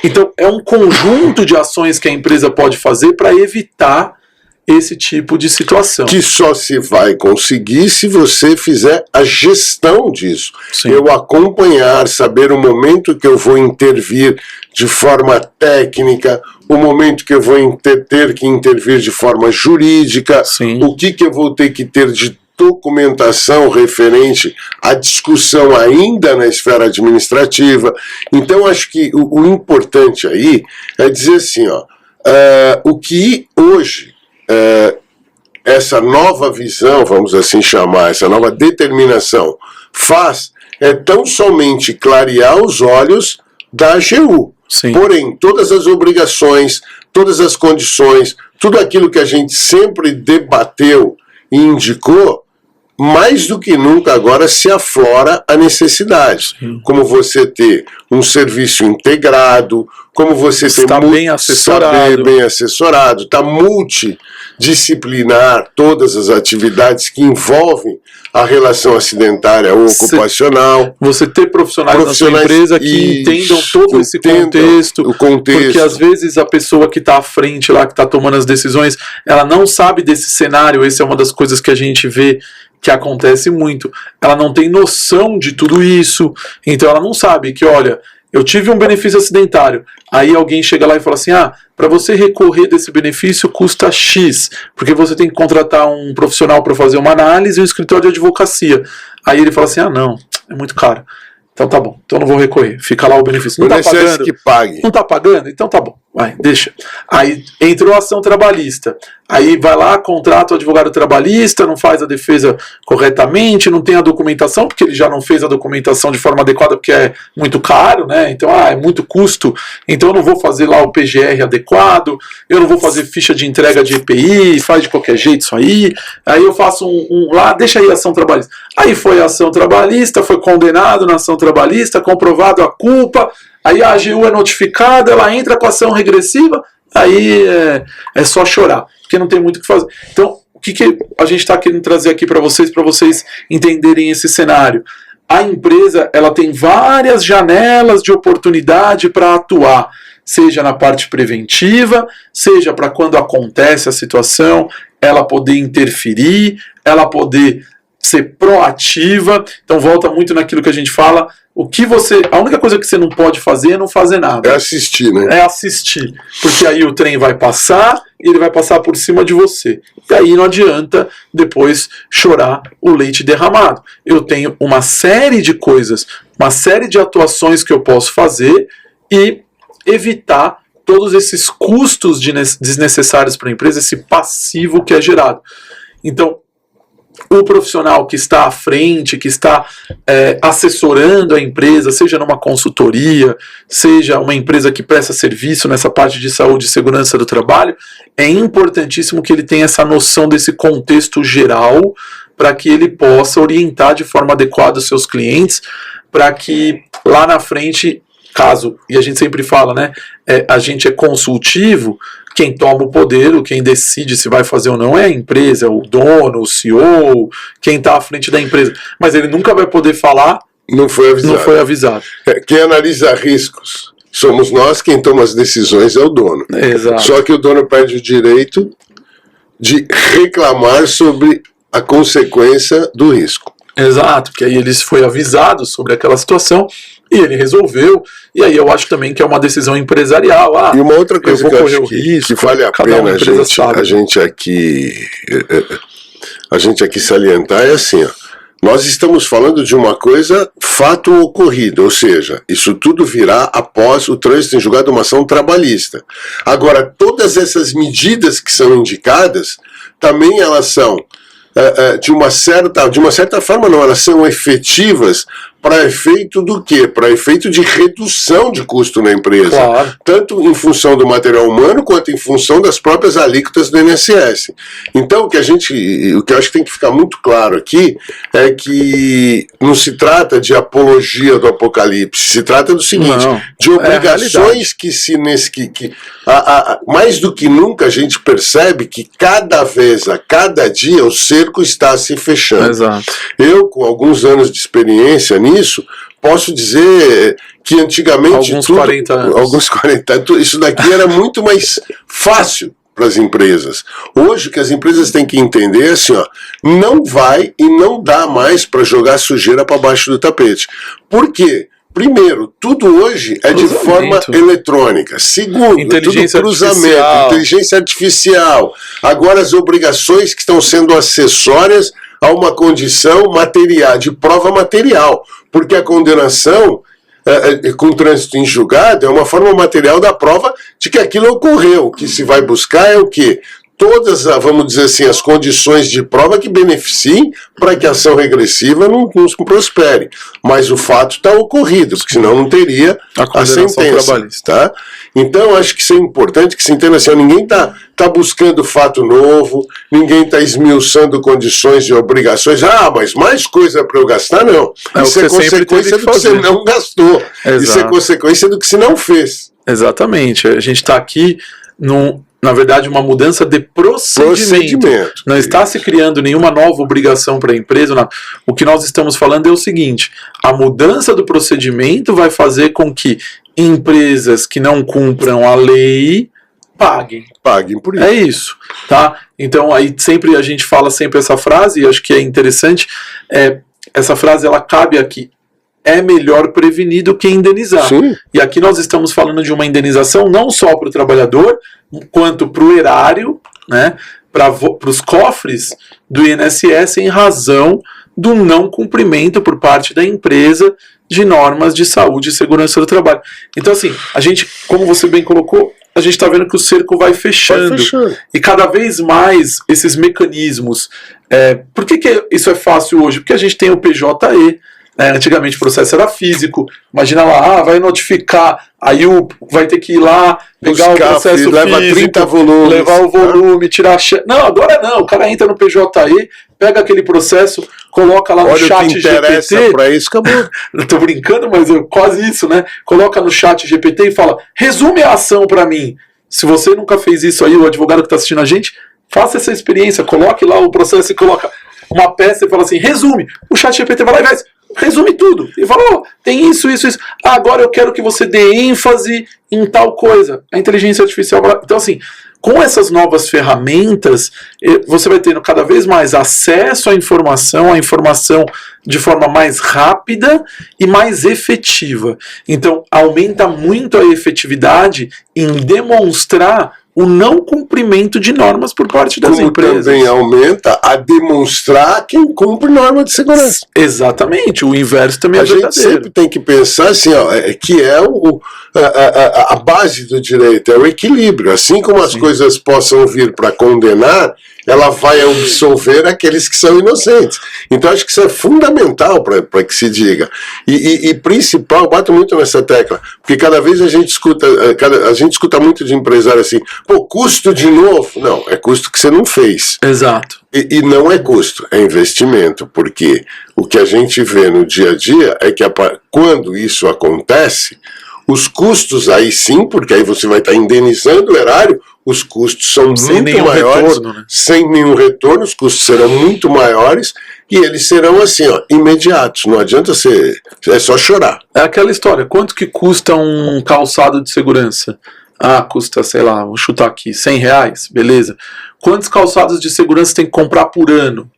então é um conjunto de ações que a empresa pode fazer para evitar esse tipo de situação. Que só se vai conseguir se você fizer a gestão disso. Sim. Eu acompanhar, saber o momento que eu vou intervir de forma técnica, o momento que eu vou ter que intervir de forma jurídica, Sim. o que eu vou ter que ter de documentação referente à discussão ainda na esfera administrativa. Então, acho que o importante aí é dizer assim, o que hoje essa nova visão, vamos assim chamar, essa nova determinação faz é tão somente clarear os olhos da AGU. Sim. Porém, todas as obrigações, todas as condições, tudo aquilo que a gente sempre debateu e indicou, mais do que nunca agora se aflora a necessidade. Como você ter um serviço integrado, como você ter Está bem assessorado, está multidisciplinar todas as atividades que envolvem a relação acidentária ou ocupacional. Você ter profissionais na sua empresa que entendam todo esse contexto, porque às vezes a pessoa que está à frente lá, que está tomando as decisões, ela não sabe desse cenário. Essa é uma das coisas que a gente vê que acontece muito. Ela não tem noção de tudo isso, então ela não sabe que, olha, eu tive um benefício acidentário, aí alguém chega lá e fala assim, para você recorrer desse benefício custa X, porque você tem que contratar um profissional para fazer uma análise e um escritório de advocacia. Aí ele fala assim, não, é muito caro. Então tá bom, então não vou recorrer. Fica lá o benefício. Não tá pagando? Que pague. Não tá pagando? Então tá bom, vai, deixa. Aí entrou a ação trabalhista. Aí vai lá, contrata o advogado trabalhista, não faz a defesa corretamente, não tem a documentação, porque ele já não fez a documentação de forma adequada, porque é muito caro, né? Então, é muito custo, então eu não vou fazer lá o PGR adequado, eu não vou fazer ficha de entrega de EPI, faz de qualquer jeito isso aí. Aí eu faço lá, deixa aí a ação trabalhista. Aí foi a ação trabalhista, foi condenado na ação trabalhista, comprovado a culpa, aí a AGU é notificada, ela entra com a ação regressiva, aí é só chorar, porque não tem muito o que fazer. Então, o que a gente está querendo trazer aqui para vocês entenderem esse cenário? A empresa ela tem várias janelas de oportunidade para atuar, seja na parte preventiva, seja para quando acontece a situação, ela poder interferir, ela poder ser proativa. Então volta muito naquilo que a gente fala, a única coisa que você não pode fazer é não fazer nada. É assistir, né? É assistir, porque aí o trem vai passar e ele vai passar por cima de você. E aí não adianta depois chorar o leite derramado. Eu tenho uma série de coisas, uma série de atuações que eu posso fazer e evitar todos esses custos desnecessários para a empresa, esse passivo que é gerado. Então, o profissional que está à frente, que está assessorando a empresa, seja numa consultoria, seja uma empresa que presta serviço nessa parte de saúde e segurança do trabalho, é importantíssimo que ele tenha essa noção desse contexto geral para que ele possa orientar de forma adequada os seus clientes, para que lá na frente, e a gente sempre fala, né, a gente é consultivo, quem toma o poder, quem decide se vai fazer ou não é a empresa, o dono, o CEO, quem está à frente da empresa. Mas ele nunca vai poder falar, não foi avisado. Quem analisa riscos somos nós, quem toma as decisões é o dono. Exato. Só que o dono perde o direito de reclamar sobre a consequência do risco. Exato, porque aí ele foi avisado sobre aquela situação e ele resolveu, e aí eu acho também que é uma decisão empresarial. E uma outra coisa que eu acho que vale a pena a gente aqui salientar é assim, nós estamos falando de uma coisa, fato ocorrido, ou seja, isso tudo virá após o trânsito em julgado de uma ação trabalhista. Agora, todas essas medidas que são indicadas, também elas são de uma certa forma não, elas são efetivas para efeito do quê? Para efeito de redução de custo na empresa. Claro. Tanto em função do material humano, quanto em função das próprias alíquotas do INSS. Então, o que eu acho que tem que ficar muito claro aqui é que não se trata de apologia do apocalipse, se trata do seguinte, de obrigações que mais do que nunca a gente percebe que cada vez, a cada dia, o cerco está se fechando. Exato. Eu, com alguns anos de experiência nisso, posso dizer que antigamente alguns 40 anos. Isso daqui era muito mais fácil para as empresas. Hoje o que as empresas têm que entender é assim, não vai e não dá mais para jogar sujeira para baixo do tapete. Por quê? Primeiro, tudo hoje é de forma eletrônica. Segundo, inteligência tudo cruzamento, inteligência artificial. Agora as obrigações que estão sendo acessórias a uma condição material, de prova material, porque a condenação com trânsito em julgado é uma forma material da prova de que aquilo ocorreu. O que se vai buscar é o quê? todas, vamos dizer assim, as condições de prova que beneficiem para que a ação regressiva não prospere. Mas o fato está ocorrido, porque senão não teria a sentença. Tá? Então, acho que isso é importante que se entenda assim, ninguém está buscando fato novo, ninguém está esmiuçando condições e obrigações. Mas mais coisa para eu gastar? Não. Isso é consequência do que você não gastou. Exato. Isso é consequência do que você não fez. Exatamente. A gente está aqui na verdade, uma mudança de procedimento. Não está se criando nenhuma nova obrigação para a empresa. Não. O que nós estamos falando é o seguinte: a mudança do procedimento vai fazer com que empresas que não cumpram a lei paguem por isso. É isso, tá? Então aí sempre a gente fala sempre essa frase, e acho que é interessante, essa frase ela cabe aqui: é melhor prevenir do que indenizar. Sim. E aqui nós estamos falando de uma indenização não só para o trabalhador, quanto para o erário, né, para os cofres do INSS em razão do não cumprimento por parte da empresa de normas de saúde e segurança do trabalho. Então assim, a gente, como você bem colocou, a gente está vendo que o cerco vai fechando. E cada vez mais esses mecanismos. Por que isso é fácil hoje? Porque a gente tem o PJE. Antigamente o processo era físico. Imagina lá, vai notificar, aí vai ter que ir lá, pegar o processo físico, leva 30 volumes, levar o volume, tirar a... Não, agora não. O cara entra no PJE, pega aquele processo, coloca lá no chat GPT. Pra isso, acabou. Eu tô brincando, mas quase isso, né? Coloca no chat GPT e fala: resume a ação para mim. Se você nunca fez isso aí, o advogado que está assistindo a gente, faça essa experiência, coloque lá o processo e coloca uma peça e fala assim: resume. O chat GPT vai lá e vai, resume tudo. E fala: tem isso. Agora eu quero que você dê ênfase em tal coisa. A inteligência artificial. Então, assim, com essas novas ferramentas, você vai tendo cada vez mais acesso à informação de forma mais rápida e mais efetiva. Então, aumenta muito a efetividade em demonstrar o não cumprimento de normas por parte das empresas. Também aumenta a demonstrar quem cumpre norma de segurança. Exatamente, o inverso também é verdadeiro. A gente sempre tem que pensar assim, que é a base do direito, é o equilíbrio. Assim como as coisas possam vir para condenar, ela vai absolver aqueles que são inocentes. Então acho que isso é fundamental para que se diga. E principal, bato muito nessa tecla, porque cada vez a gente escuta muito de empresário assim: pô, custo de novo? Não, é custo que você não fez. Exato. E não é custo, é investimento, porque o que a gente vê no dia a dia é que quando isso acontece, os custos aí sim, porque aí você vai estar indenizando o erário, os custos são muito maiores, retorno, né? Sem nenhum retorno, os custos serão muito maiores e eles serão assim, imediatos. Não adianta é só chorar. É aquela história: quanto que custa um calçado de segurança? Custa, sei lá, vou chutar aqui, R$100, beleza. Quantos calçados de segurança tem que comprar por ano?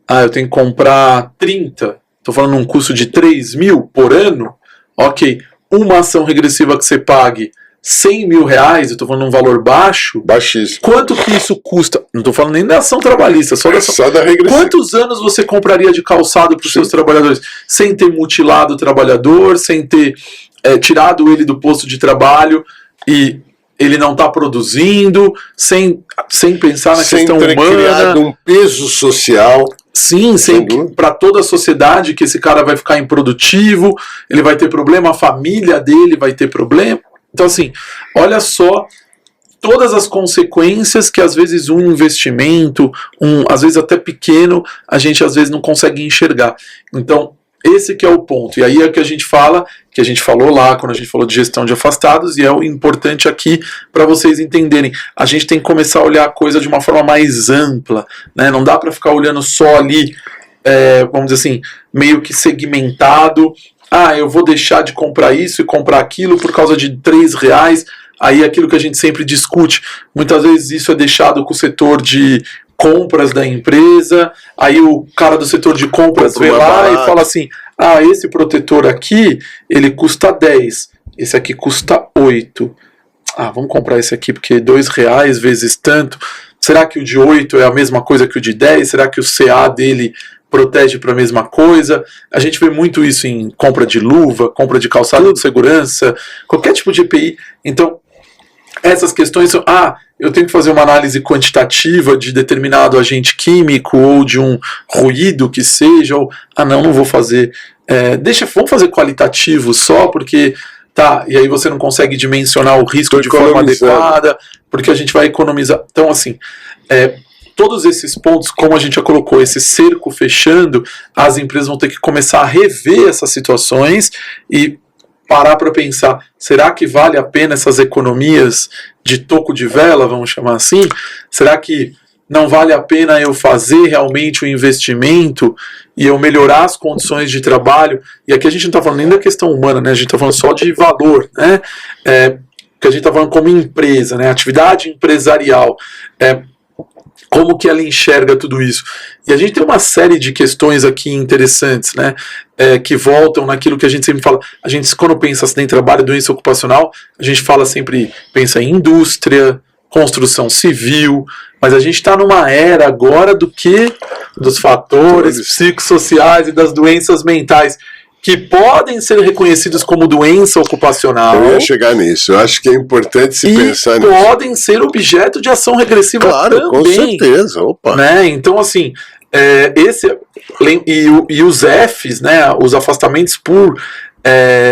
Eu tenho que comprar 30. Estou falando um custo de 3 mil por ano? Ok. Uma ação regressiva que você pague R$100 mil, eu estou falando um valor baixo. Baixíssimo. Quanto que isso custa? Não estou falando nem da ação trabalhista, só da regressiva. Quantos anos você compraria de calçado para os seus trabalhadores? Sem ter mutilado o trabalhador, sem ter tirado ele do posto de trabalho e ele não está produzindo, sem pensar na questão humana. Sem ter criado um peso social. Sim, para toda a sociedade, que esse cara vai ficar improdutivo, ele vai ter problema, a família dele vai ter problema. Então, assim, olha só todas as consequências que às vezes um investimento, às vezes até pequeno, a gente às vezes não consegue enxergar. Então, esse que é o ponto. E aí é que a gente fala, que a gente falou lá quando a gente falou de gestão de afastados, e é o importante aqui para vocês entenderem. A gente tem que começar a olhar a coisa de uma forma mais ampla, né? Não dá para ficar olhando só ali, vamos dizer assim, meio que segmentado. Eu vou deixar de comprar isso e comprar aquilo por causa de R$3. Aí aquilo que a gente sempre discute, muitas vezes isso é deixado com o setor de compras da empresa, aí o cara do setor de compras vê lá e fala assim: esse protetor aqui, ele custa 10, esse aqui custa 8. Vamos comprar esse aqui porque R$2 vezes tanto. Será que o de 8 é a mesma coisa que o de 10? Será que o CA dele protege para a mesma coisa? A gente vê muito isso em compra de luva, compra de calçado de segurança, qualquer tipo de EPI. Então, essas questões são, eu tenho que fazer uma análise quantitativa de determinado agente químico ou de um ruído que seja, ou, não vou fazer. Vamos fazer qualitativo só, porque e aí você não consegue dimensionar o risco de forma adequada, porque a gente vai economizar. Então, assim, todos esses pontos, como a gente já colocou, esse cerco fechando, as empresas vão ter que começar a rever essas situações e parar para pensar, será que vale a pena essas economias de toco de vela, vamos chamar assim? Será que não vale a pena eu fazer realmente o investimento e eu melhorar as condições de trabalho? E aqui a gente não está falando nem da questão humana, né? A gente está falando só de valor, né? Que a gente está falando como empresa, né? Atividade empresarial. Como que ela enxerga tudo isso? E a gente tem uma série de questões aqui interessantes, né? Que voltam naquilo que a gente sempre fala. A gente, quando pensa acidente de trabalho, doença ocupacional, a gente fala sempre, pensa em indústria, construção civil, mas a gente está numa era agora dos fatores psicossociais e das doenças mentais, que podem ser reconhecidos como doença ocupacional. Eu ia chegar nisso. Eu acho que é importante se pensar nisso. E podem ser objeto de ação regressiva também. Com certeza. Opa. Né? Então, assim, e os Fs, né, os afastamentos por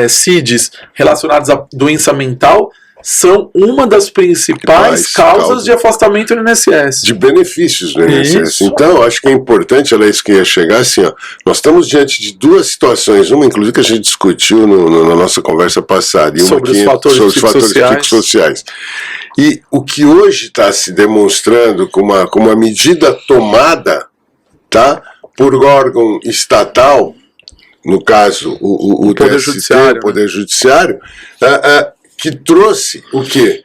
CIDs relacionados à doença mental, são uma das principais causas de afastamento no INSS. De benefícios no INSS. Isso. Então, acho que é importante, era isso que ia chegar, assim, nós estamos diante de duas situações, uma inclusive que a gente discutiu na nossa conversa passada, e uma sobre os fatores psicossociais. E o que hoje está se demonstrando como uma medida tomada, tá, por órgão estatal, no caso o Poder TST, Judiciário, o Poder Judiciário, que trouxe o quê?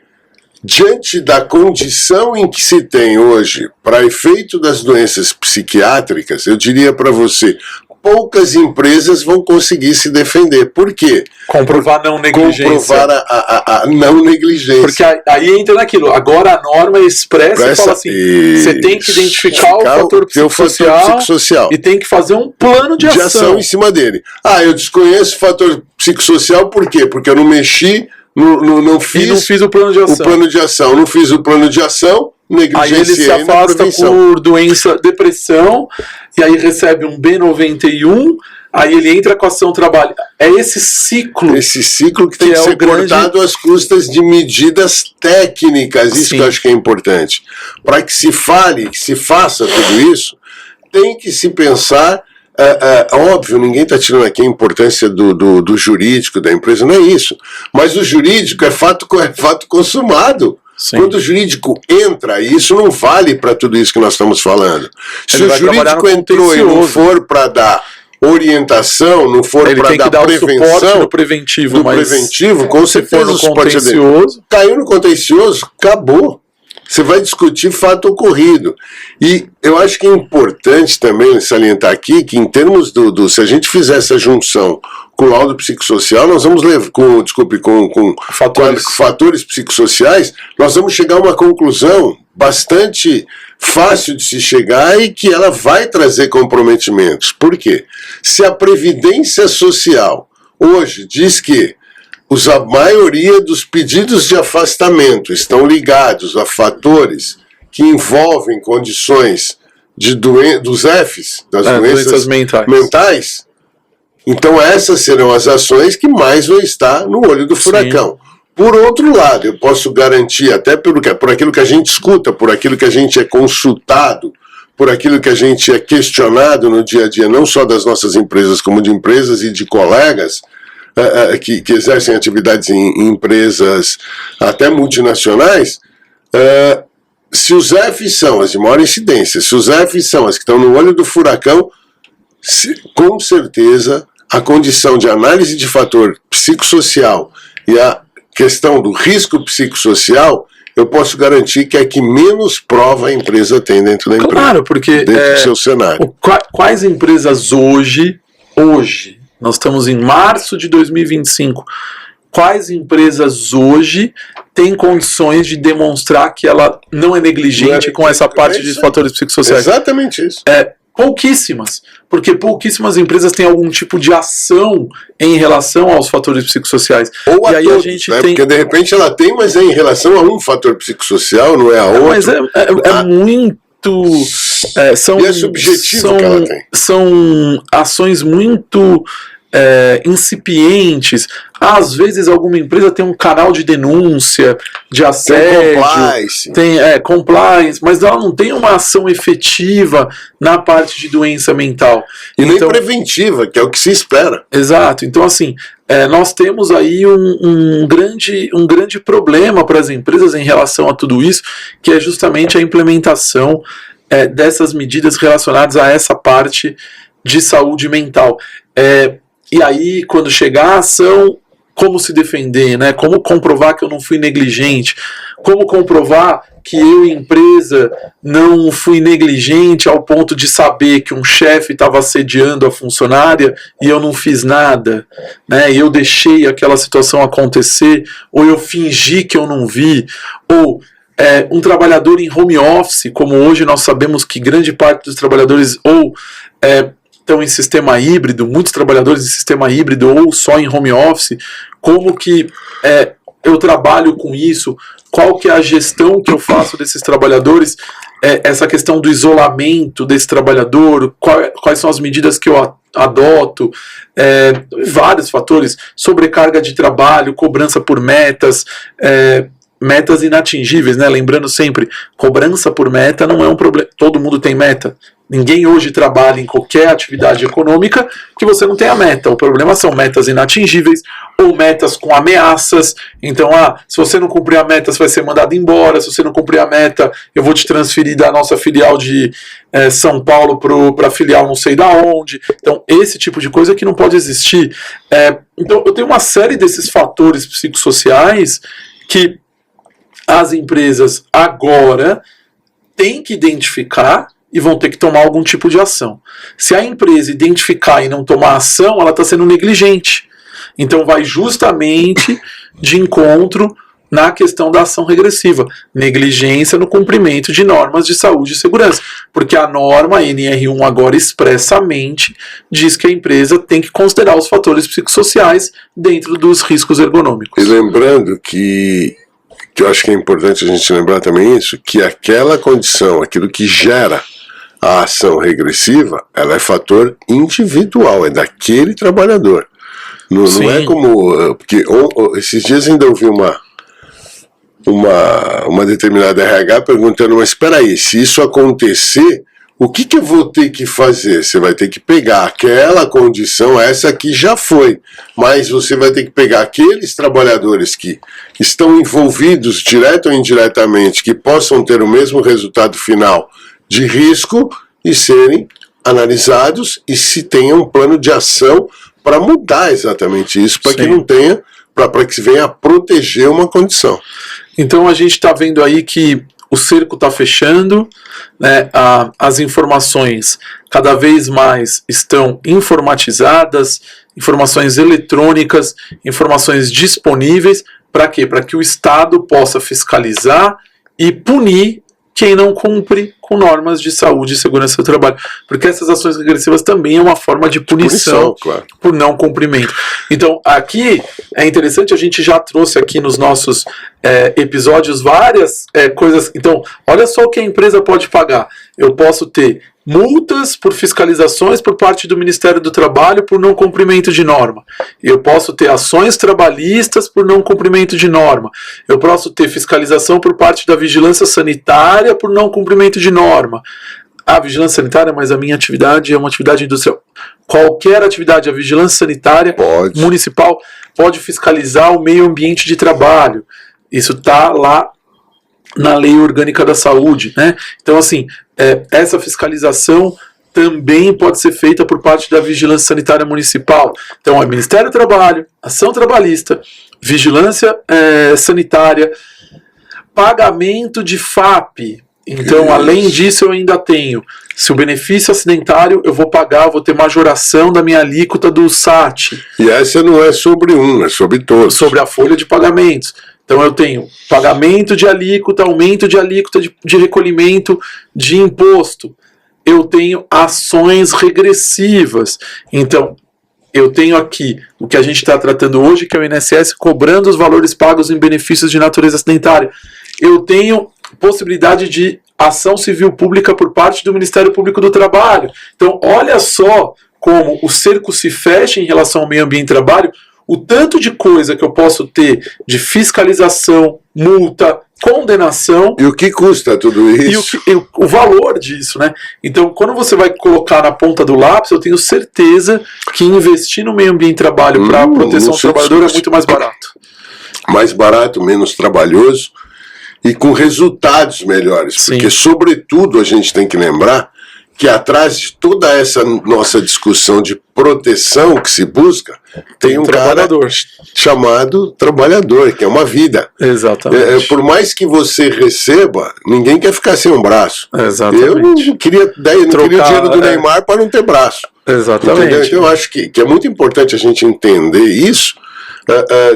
Diante da condição em que se tem hoje para efeito das doenças psiquiátricas, eu diria para você, poucas empresas vão conseguir se defender. Por quê? Comprovar não negligência. Comprovar a não negligência. Porque aí entra naquilo, agora a norma é expressa e fala assim, você tem que identificar o fator psicossocial e tem que fazer um plano de ação em cima dele. Eu desconheço o fator psicossocial, por quê? Porque eu não mexi, não fiz o plano de ação. Não fiz o plano de ação, negligenciei. Aí ele se afasta por doença, depressão, e aí recebe um B91, aí ele entra com a ação trabalho. É esse ciclo. Esse ciclo que tem que ser cortado às custas de medidas técnicas. Isso Sim. que eu acho que é importante. Para que se fale, que se faça tudo isso, tem que se pensar. Óbvio, ninguém está tirando aqui a importância do jurídico da empresa, não é isso. Mas o jurídico é fato consumado. Sim. Quando o jurídico entra, e isso não vale para tudo isso que nós estamos falando. Se o jurídico entrou e não for para dar orientação, não for para dar prevenção, no preventivo, com certeza o contencioso. Caiu no contencioso, acabou. Você vai discutir fato ocorrido. E eu acho que é importante também salientar aqui que, em termos se a gente fizer essa junção com o laudo psicossocial, nós vamos levar, com fatores psicossociais, nós vamos chegar a uma conclusão bastante fácil de se chegar e que ela vai trazer comprometimentos. Por quê? Se a Previdência Social hoje diz que a maioria dos pedidos de afastamento estão ligados a fatores que envolvem condições dos Fs, das doenças mentais, então essas serão as ações que mais vão estar no olho do furacão. Sim. Por outro lado, eu posso garantir, até por aquilo que a gente escuta, por aquilo que a gente é consultado, por aquilo que a gente é questionado no dia a dia, não só das nossas empresas, como de empresas e de colegas, que exercem atividades em empresas até multinacionais, se os Fs são as de maior incidência, se os Fs são as que estão no olho do furacão, com certeza a condição de análise de fator psicossocial e a questão do risco psicossocial, eu posso garantir que é que menos prova a empresa tem dentro da empresa. Claro, porque dentro do seu cenário. Quais empresas hoje, nós estamos em março de 2025, quais empresas hoje têm condições de demonstrar que ela não é negligente com essa parte de fatores psicossociais? Exatamente isso. Pouquíssimas, porque pouquíssimas empresas têm algum tipo de ação em relação aos fatores psicossociais. Ou e a aí todos, a gente né? tem... Porque de repente ela tem, mas é em relação a um fator psicossocial, não é a outro. Mas é muito... são, e é subjetivo que ela tem. São ações muito incipientes. Às vezes alguma empresa tem um canal de denúncia, de assédio, tem compliance, mas ela não tem uma ação efetiva na parte de doença mental. E nem preventiva, que é o que se espera. Exato. Então, assim, nós temos aí um grande problema para as empresas em relação a tudo isso, que é justamente a implementação dessas medidas relacionadas a essa parte de saúde mental. E aí, quando chegar a ação, como se defender, né? Como comprovar que eu não fui negligente? Como comprovar que eu, empresa, não fui negligente ao ponto de saber que um chefe estava assediando a funcionária e eu não fiz nada, né? E eu deixei aquela situação acontecer, ou eu fingi que eu não vi, ou um trabalhador em home office, como hoje nós sabemos que grande parte dos trabalhadores estão em sistema híbrido, muitos trabalhadores em sistema híbrido ou só em home office, como que eu trabalho com isso, qual que é a gestão que eu faço desses trabalhadores, essa questão do isolamento desse trabalhador, quais são as medidas que eu adoto, vários fatores, sobrecarga de trabalho, cobrança por metas, metas inatingíveis, né? Lembrando sempre, cobrança por meta não é um problema, todo mundo tem meta. Ninguém hoje trabalha em qualquer atividade econômica que você não tenha meta. O problema são metas inatingíveis ou metas com ameaças. Então, se você não cumprir a meta, você vai ser mandado embora. Se você não cumprir a meta, eu vou te transferir da nossa filial de São Paulo para a filial não sei da onde. Então, esse tipo de coisa que não pode existir. Então, eu tenho uma série desses fatores psicossociais que as empresas agora têm que identificar e vão ter que tomar algum tipo de ação. Se a empresa identificar e não tomar ação, ela está sendo negligente. Então vai justamente de encontro na questão da ação regressiva. Negligência no cumprimento de normas de saúde e segurança. Porque a norma NR1 agora expressamente diz que a empresa tem que considerar os fatores psicossociais dentro dos riscos ergonômicos. E lembrando que eu acho que é importante a gente lembrar também isso, que aquela condição, aquilo que gera a ação regressiva, ela é fator individual, é daquele trabalhador. Não é como... Porque esses dias ainda ouvi uma determinada RH perguntando, mas espera aí, se isso acontecer, o que eu vou ter que fazer? Você vai ter que pegar aquela condição, essa aqui já foi, mas você vai ter que pegar aqueles trabalhadores que estão envolvidos, direto ou indiretamente, que possam ter o mesmo resultado final de risco e serem analisados e se tenha um plano de ação para mudar exatamente isso, para que não tenha, para que se venha a proteger uma condição. Então a gente está vendo aí que o cerco está fechando, né? As informações cada vez mais estão informatizadas, informações eletrônicas, informações disponíveis. Para quê? Para que o Estado possa fiscalizar e punir quem não cumpre com normas de saúde e segurança do trabalho. Porque essas ações regressivas também é uma forma de punição claro, por não cumprimento. Então, aqui é interessante, a gente já trouxe aqui nos nossos episódios várias coisas. Então, olha só o que a empresa pode pagar. Eu posso ter multas por fiscalizações por parte do Ministério do Trabalho por não cumprimento de norma. Eu posso ter ações trabalhistas por não cumprimento de norma. Eu posso ter fiscalização por parte da vigilância sanitária por não cumprimento de norma. A vigilância sanitária, mas a minha atividade é uma atividade industrial. Qualquer atividade, a vigilância sanitária municipal pode fiscalizar o meio ambiente de trabalho. Isso está lá na Lei Orgânica da Saúde, né? Então, assim, essa fiscalização também pode ser feita por parte da Vigilância Sanitária Municipal. Então, é Ministério do Trabalho, Ação Trabalhista, Vigilância Sanitária, pagamento de FAP. Então, além disso, eu ainda tenho, se o benefício acidentário, eu vou pagar, vou ter majoração da minha alíquota do SAT. E essa não é sobre um, é sobre todos. Sobre a folha de pagamentos. Então eu tenho pagamento de alíquota, aumento de alíquota de recolhimento de imposto, eu tenho ações regressivas. Então, eu tenho aqui o que a gente está tratando hoje, que é o INSS cobrando os valores pagos em benefícios de natureza acidentária. Eu tenho possibilidade de ação civil pública por parte do Ministério Público do Trabalho. Então, olha só como o cerco se fecha em relação ao meio ambiente e trabalho, o tanto de coisa que eu posso ter de fiscalização, multa, condenação. E o que custa tudo isso? E o valor disso, né? Então, quando você vai colocar na ponta do lápis, eu tenho certeza que investir no meio ambiente e trabalho para a proteção do trabalhador é muito mais barato. Mais barato, menos trabalhoso e com resultados melhores. Sim. Porque, sobretudo, a gente tem que lembrar que atrás de toda essa nossa discussão de proteção que se busca, tem um trabalhador. Cara chamado trabalhador, que é uma vida. Exatamente. Por mais que você receba, ninguém quer ficar sem um braço. Exatamente. Eu não queria o dinheiro do Neymar para não ter braço. Exatamente. Entendeu? Então eu acho que é muito importante a gente entender isso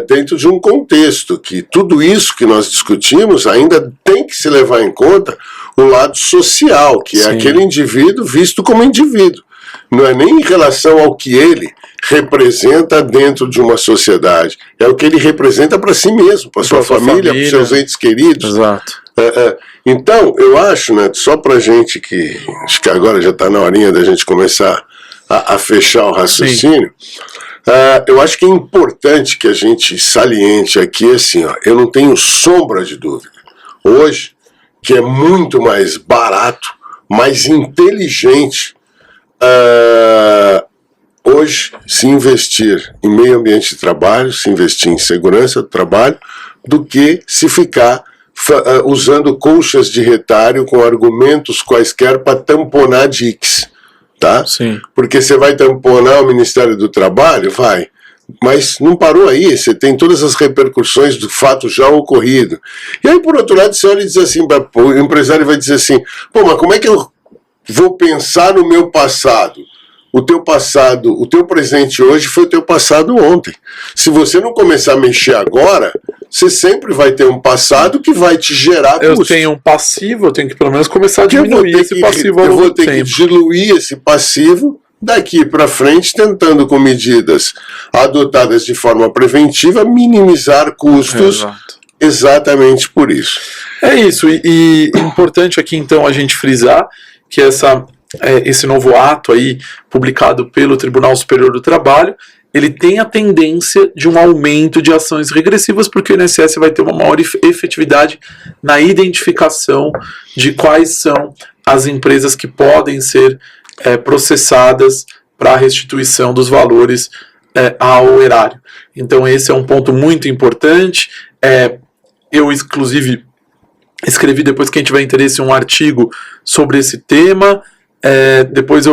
dentro de um contexto, que tudo isso que nós discutimos ainda tem que se levar em conta o lado social, que é aquele indivíduo visto como indivíduo. Não é nem em relação ao que ele representa dentro de uma sociedade, é o que ele representa para si mesmo, para sua família, para seus entes queridos. Exato. Então, eu acho, né, só para gente acho que agora já está na horinha da gente começar a fechar o raciocínio, eu acho que é importante que a gente saliente aqui, assim, ó, eu não tenho sombra de dúvida, hoje, que é muito mais barato, mais inteligente, hoje, se investir em meio ambiente de trabalho, se investir em segurança do trabalho, do que se ficar usando colchas de retalho com argumentos quaisquer para tamponar diques, tá? Sim. Porque você vai tamponar o Ministério do Trabalho? Vai. Mas não parou aí, você tem todas as repercussões do fato já ocorrido. E aí, por outro lado, você olha e diz assim, o empresário vai dizer assim, pô, mas como é que eu vou pensar no meu passado? O teu presente hoje foi o teu passado ontem. Se você não começar a mexer agora, você sempre vai ter um passado que vai te gerar Eu custo. tenho um passivo, eu tenho que pelo menos começar a diminuir esse passivo ao Eu longo vou do ter tempo. que diluir esse passivo daqui para frente, tentando com medidas adotadas de forma preventiva, minimizar custos. Exato. Exatamente por isso. É isso, e importante aqui então a gente frisar que esse novo ato aí, publicado pelo Tribunal Superior do Trabalho, ele tem a tendência de um aumento de ações regressivas, porque o INSS vai ter uma maior efetividade na identificação de quais são as empresas que podem ser processadas para a restituição dos valores ao erário. Então esse é um ponto muito importante. Eu, inclusive, escrevi, depois quem tiver interesse, um artigo sobre esse tema. Depois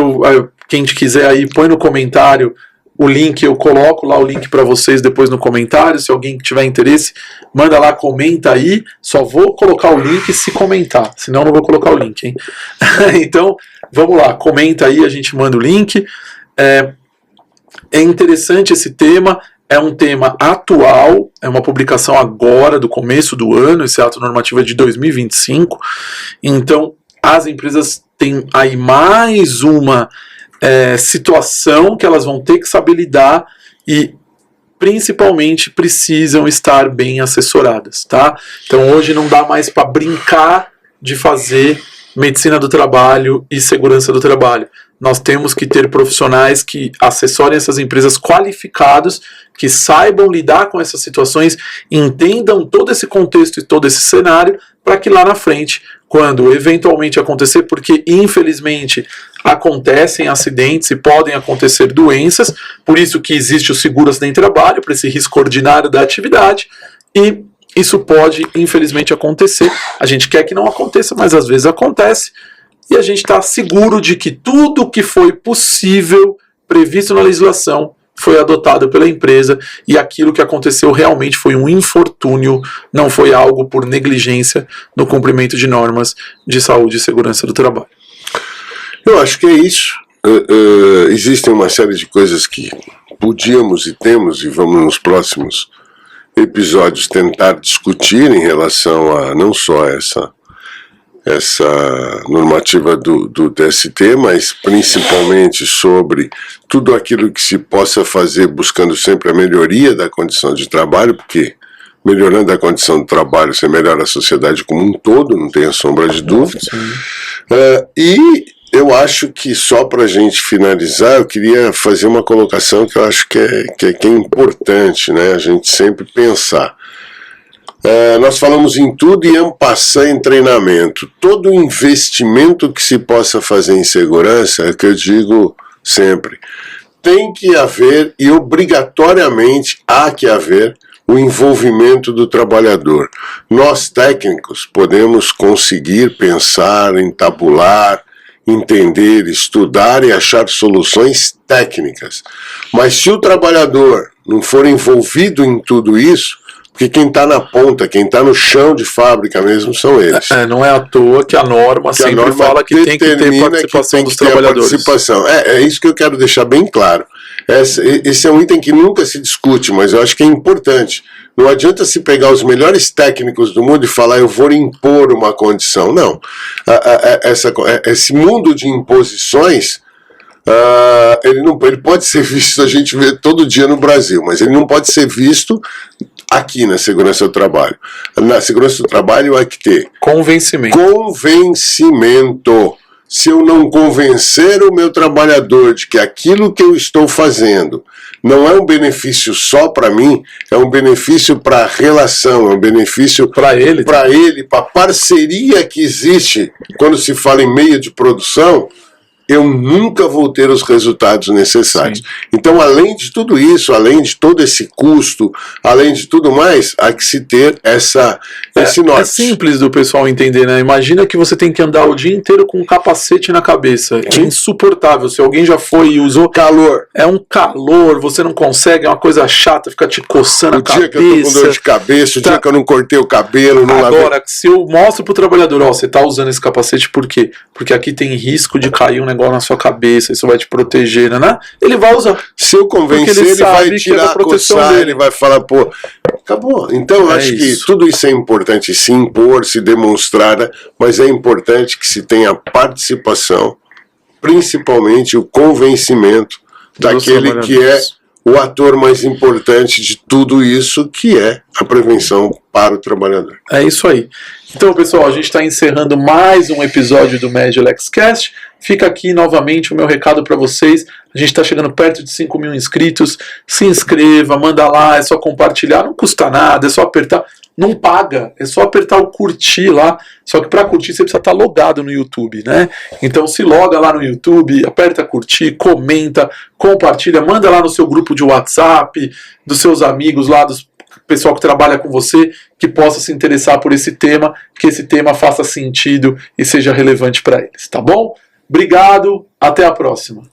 quem quiser aí põe no comentário o link, eu coloco lá o link para vocês depois no comentário. Se alguém tiver interesse, manda lá, comenta aí. Só vou colocar o link se comentar, senão não vou colocar o link, hein? Então, vamos lá, comenta aí, a gente manda o link. É interessante esse tema, é um tema atual, é uma publicação agora, do começo do ano, esse ato normativo é de 2025, então as empresas têm aí mais uma situação que elas vão ter que saber lidar e principalmente precisam estar bem assessoradas, tá? Então hoje não dá mais para brincar de fazer medicina do trabalho e segurança do trabalho. Nós temos que ter profissionais que assessorem essas empresas qualificados, que saibam lidar com essas situações, entendam todo esse contexto e todo esse cenário, para que lá na frente, quando eventualmente acontecer, porque infelizmente acontecem acidentes e podem acontecer doenças, por isso que existe o seguro acidente de trabalho, para esse risco ordinário da atividade, e isso pode infelizmente acontecer. A gente quer que não aconteça, mas às vezes acontece, e a gente está seguro de que tudo que foi possível, previsto na legislação, foi adotado pela empresa, e aquilo que aconteceu realmente foi um infortúnio, não foi algo por negligência no cumprimento de normas de saúde e segurança do trabalho. Eu acho que é isso. Existem uma série de coisas que podíamos e temos, e vamos nos próximos episódios tentar discutir em relação a não só essa normativa do TST, mas principalmente sobre tudo aquilo que se possa fazer buscando sempre a melhoria da condição de trabalho, porque melhorando a condição de trabalho você melhora a sociedade como um todo, não tenha sombra de dúvida. E eu acho que só para a gente finalizar, eu queria fazer uma colocação que eu acho que é importante, né, a gente sempre pensar. Nós falamos em tudo e en passant em treinamento. Todo investimento que se possa fazer em segurança, é o que eu digo sempre, tem que haver e obrigatoriamente há que haver o envolvimento do trabalhador. Nós técnicos podemos conseguir pensar, entabular, entender, estudar e achar soluções técnicas. Mas se o trabalhador não for envolvido em tudo isso, porque quem está na ponta, quem está no chão de fábrica mesmo são eles. Não é à toa que a norma sempre fala que tem que ter participação dos trabalhadores. É isso que eu quero deixar bem claro. Esse é um item que nunca se discute, mas eu acho que é importante. Não adianta se pegar os melhores técnicos do mundo e falar eu vou impor uma condição. Não. Esse mundo de imposições, ele pode ser visto, a gente vê todo dia no Brasil, mas ele não pode ser visto aqui na segurança do trabalho. Na segurança do trabalho há que ter convencimento. Se eu não convencer o meu trabalhador de que aquilo que eu estou fazendo não é um benefício só para mim, é um benefício para a relação, é um benefício para ele, para a parceria que existe quando se fala em meio de produção, eu nunca vou ter os resultados necessários. Sim. Então, além de tudo isso, além de todo esse custo, além de tudo mais, há que se ter esse norte. É simples do pessoal entender, né? Imagina que você tem que andar o dia inteiro com um capacete na cabeça. É insuportável. Se alguém já foi e usou... Calor. É um calor, você não consegue, é uma coisa chata, fica te coçando a cabeça. O dia que eu tô com dor de cabeça, o dia que eu não cortei o cabelo, não lavei... Agora, se eu mostro pro trabalhador, ó, você tá usando esse capacete por quê? Porque aqui tem risco de cair um negócio na sua cabeça, isso vai te proteger, né? Ele vai usar. Se eu convencer, ele vai tirar a coçar, ele vai falar, pô, acabou. Então eu acho que tudo isso é importante se impor, se demonstrar, mas é importante que se tenha participação, principalmente o convencimento daquele que é o ator mais importante de tudo isso, que é a prevenção para o trabalhador. É isso aí. Então, pessoal, a gente está encerrando mais um episódio do MedLexCast. Fica aqui novamente o meu recado para vocês. A gente está chegando perto de 5 mil inscritos. Se inscreva, manda lá, é só compartilhar, não custa nada, é só apertar. Não paga, é só apertar o curtir lá. Só que para curtir você precisa estar logado no YouTube, né? Então se loga lá no YouTube, aperta curtir, comenta, compartilha, manda lá no seu grupo de WhatsApp, dos seus amigos lá, dos pessoal que trabalha com você, que possa se interessar por esse tema, que esse tema faça sentido e seja relevante para eles, tá bom? Obrigado, até a próxima.